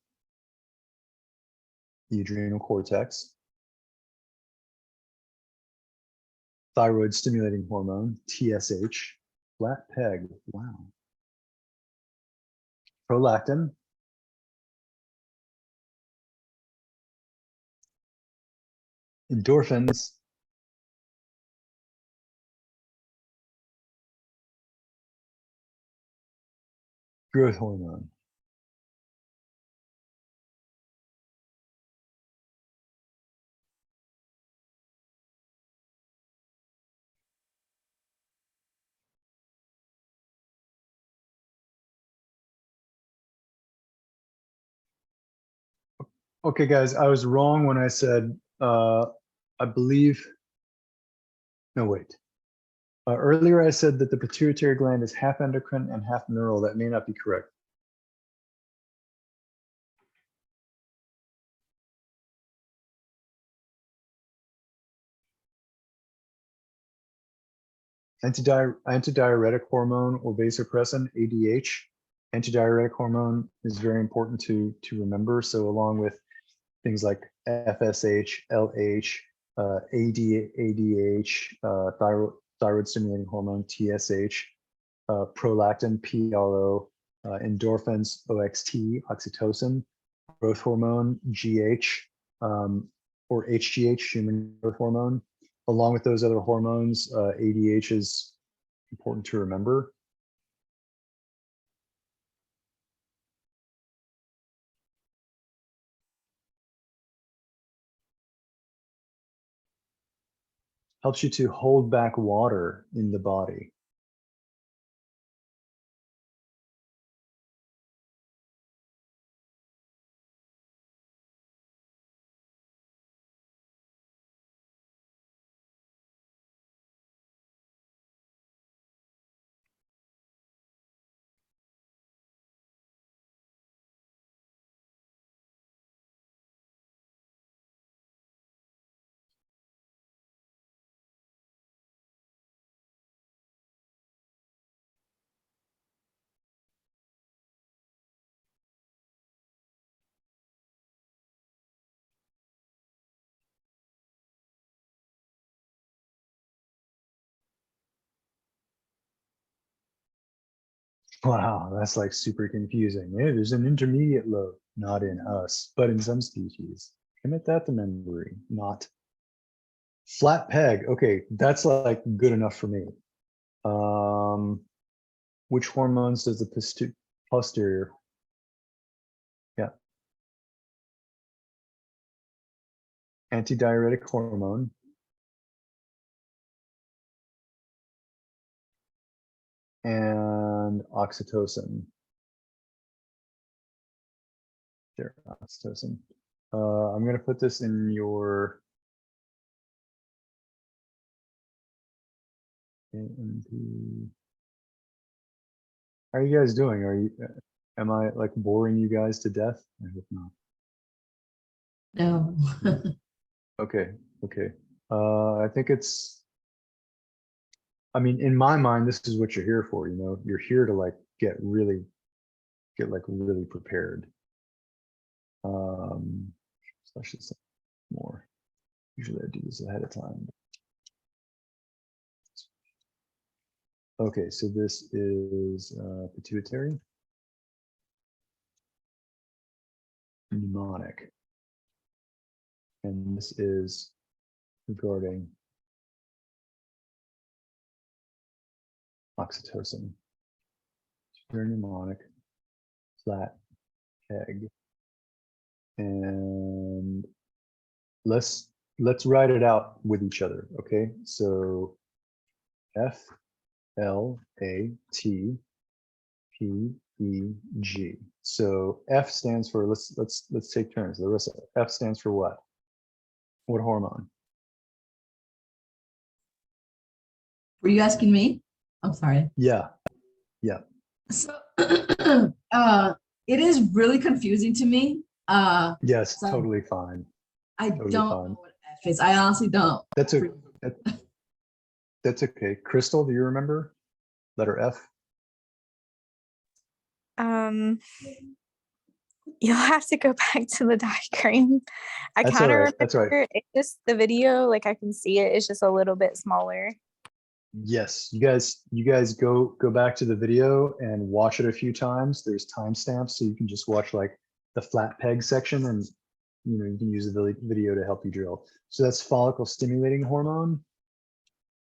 the adrenal cortex. Thyroid stimulating hormone, TSH. Flat peg, wow. Prolactin. Endorphins. Growth hormone. Okay, guys, I was wrong when I said, I believe, no, wait. Earlier I said that the pituitary gland is half endocrine and half neural. That may not be correct. Antidiuretic hormone or vasopressin, ADH. Antidiuretic hormone is very important to remember. So along with things like FSH, LH, ADH, thyroid stimulating hormone, TSH, prolactin, PRO, endorphins, OXT, oxytocin, growth hormone, GH, or HGH, human growth hormone. Along with those other hormones, ADH is important to remember. Helps you to hold back water in the body. Wow, that's like super confusing. Yeah, there's an intermediate lobe, not in us, but in some species. Commit that to memory, not. Flat peg, okay, that's like good enough for me. Which hormones does the posterior? Yeah. Antidiuretic hormone. and oxytocin. There, oxytocin. I'm going to put this in your AMP. How are you guys doing? Am I like boring you guys to death? I hope not. No. Okay, okay. I think I mean, in my mind, this is what you're here for, you know, you're here to like get really prepared. Especially some more. Usually I do this ahead of time. Okay, so this is pituitary, mnemonic, and this is regarding oxytocin. Very mnemonic, flat peg, and let's write it out with each other. Okay, so FLATPEG. So F stands for, let's take turns. Larissa, F stands for what? What hormone? Were you asking me? I'm sorry. Yeah, yeah. So it is really confusing to me. Yes, So totally fine. I Totally don't fine. know what F is. I honestly don't. That's that's okay. Crystal, do you remember? Letter F. You'll have to go back to the diagram. I That's kind all of right. That's all right. remember it's just the video, like I can see it, it's just a little bit smaller. Yes, you guys go back to the video and watch it a few times. There's timestamps, so you can just watch like the flat peg section, and you know you can use the video to help you drill. So that's follicle stimulating hormone,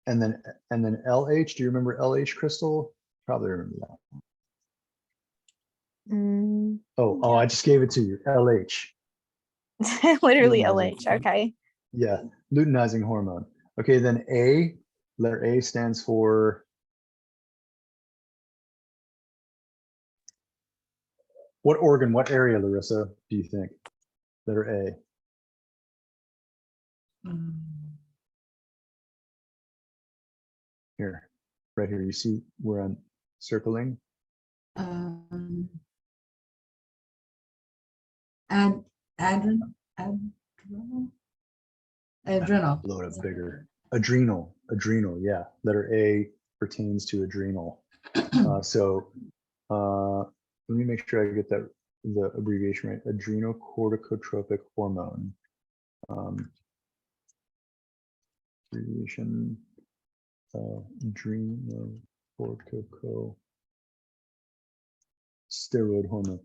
and then LH. Do you remember LH, Crystal? Probably remember that. Oh, I just gave it to you. LH. Literally Luteinizing. LH. Okay. Yeah, luteinizing hormone. Okay, then A. Letter A stands for what organ, what area, Larissa, do you think? Letter A. Here, right here. You see where I'm circling? Um, ad, adrenal, adrenal. Blow it up bigger. Adrenal, yeah. Letter A pertains to adrenal. So let me make sure I get the abbreviation right. Adrenocorticotropic hormone. Abbreviation adrenocortico steroid hormone,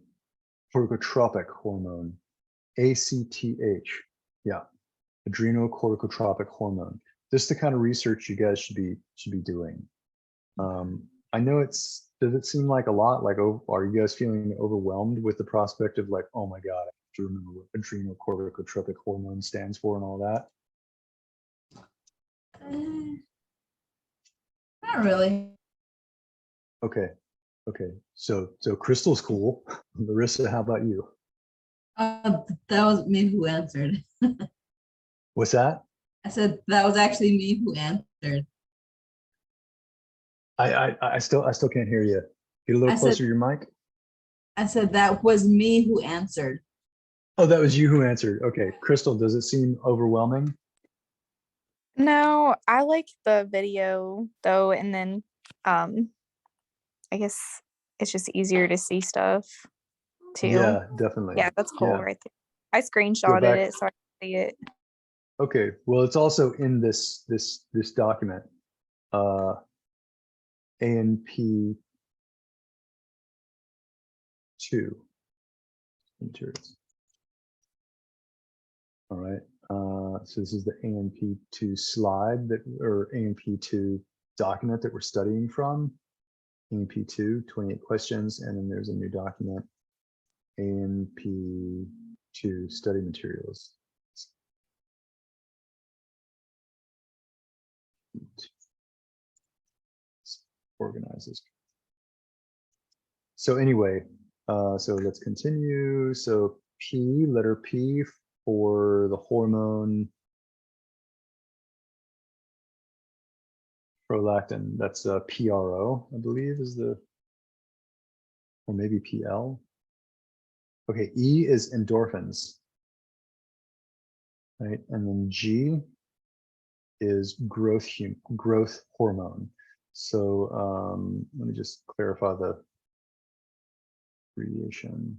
corticotropic hormone, ACTH. Yeah, adrenocorticotropic hormone. This is the kind of research you guys should be doing. I know does it seem like a lot? Like, oh, are you guys feeling overwhelmed with the prospect of like, oh my God, I have to remember what adrenocorticotropic hormone stands for and all that? Not really. Okay. Okay. So Crystal's cool. Larissa, how about you? That was me who answered. What's that? I said that was actually me who answered. I still can't hear you. Get a little closer to your mic. I said that was me who answered. Oh, that was you who answered. Okay. Crystal, does it seem overwhelming? No, I like the video though, and then I guess it's just easier to see stuff too. Yeah, definitely. Yeah, that's cool right there. I Go screenshotted back. it so I can see it. Okay. Well, it's also in this document. ANP2 materials. All right. So this is the ANP2 slide or ANP2 document that we're studying from. ANP2, 28 questions, and then there's a new document, ANP2 study materials. Organize this So anyway, so let's continue. So P, letter P for the hormone prolactin. That's PRO, I believe is the, or maybe PL. Okay, E is endorphins, right? And then G is growth hormone. So let me just clarify the abbreviation.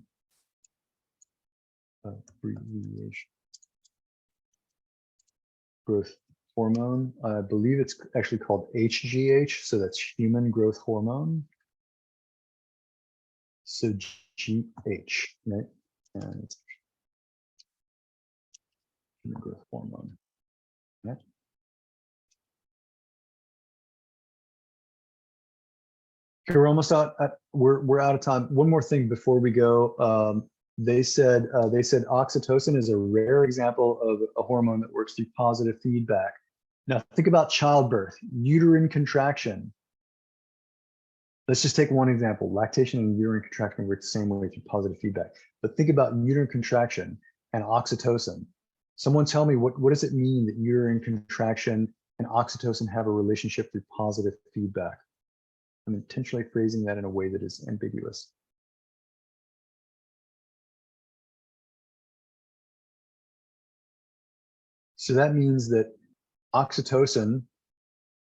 Growth hormone. I believe it's actually called HGH, so that's human growth hormone. So GH, right? And it's human growth hormone. Right? Okay, we're almost out. We're out of time. One more thing before we go. They said oxytocin is a rare example of a hormone that works through positive feedback. Now think about childbirth, uterine contraction. Let's just take one example. Lactation and uterine contraction work the same way through positive feedback. But think about uterine contraction and oxytocin. Someone tell me what does it mean that uterine contraction and oxytocin have a relationship through positive feedback? I'm intentionally phrasing that in a way that is ambiguous. So that means that oxytocin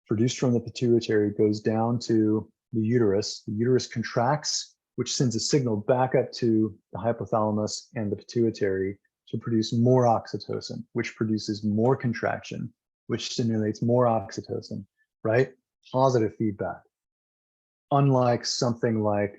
produced from the pituitary goes down to the uterus contracts, which sends a signal back up to the hypothalamus and the pituitary to produce more oxytocin, which produces more contraction, which stimulates more oxytocin, right? Positive feedback. Unlike something like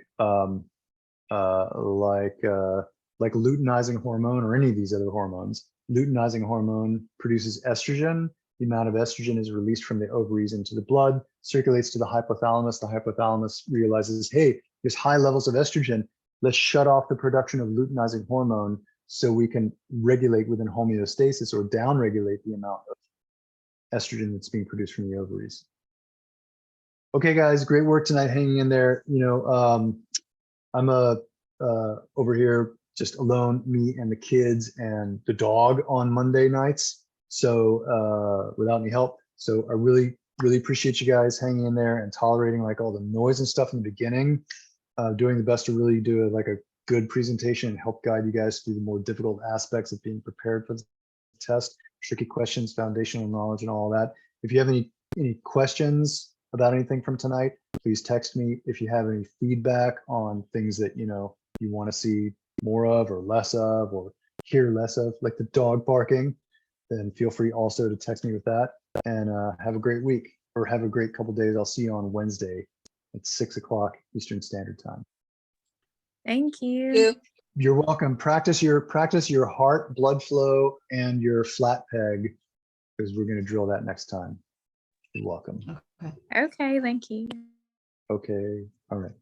luteinizing hormone or any of these other hormones, luteinizing hormone produces estrogen. The amount of estrogen is released from the ovaries into the blood, circulates to the hypothalamus. The hypothalamus realizes, hey, there's high levels of estrogen. Let's shut off the production of luteinizing hormone so we can regulate within homeostasis or downregulate the amount of estrogen that's being produced from the ovaries. Okay, guys, great work tonight, hanging in there. I'm over here just alone, me and the kids and the dog on Monday nights. So without any help. So I really appreciate you guys hanging in there and tolerating like all the noise and stuff in the beginning, doing the best to really do like a good presentation and help guide you guys through the more difficult aspects of being prepared for the test, tricky questions, foundational knowledge and all that. If you have any questions about anything from tonight, please text me. If you have any feedback on things that you want to see more of or less of or hear less of, like the dog barking, then feel free also to text me with that. And have a great week or have a great couple days. I'll see you on Wednesday at 6 o'clock Eastern Standard Time. Thank you. You're welcome. Practice your heart, blood flow, and your flat peg, because we're going to drill that next time. You're welcome. Okay. Okay, thank you. Okay. All right.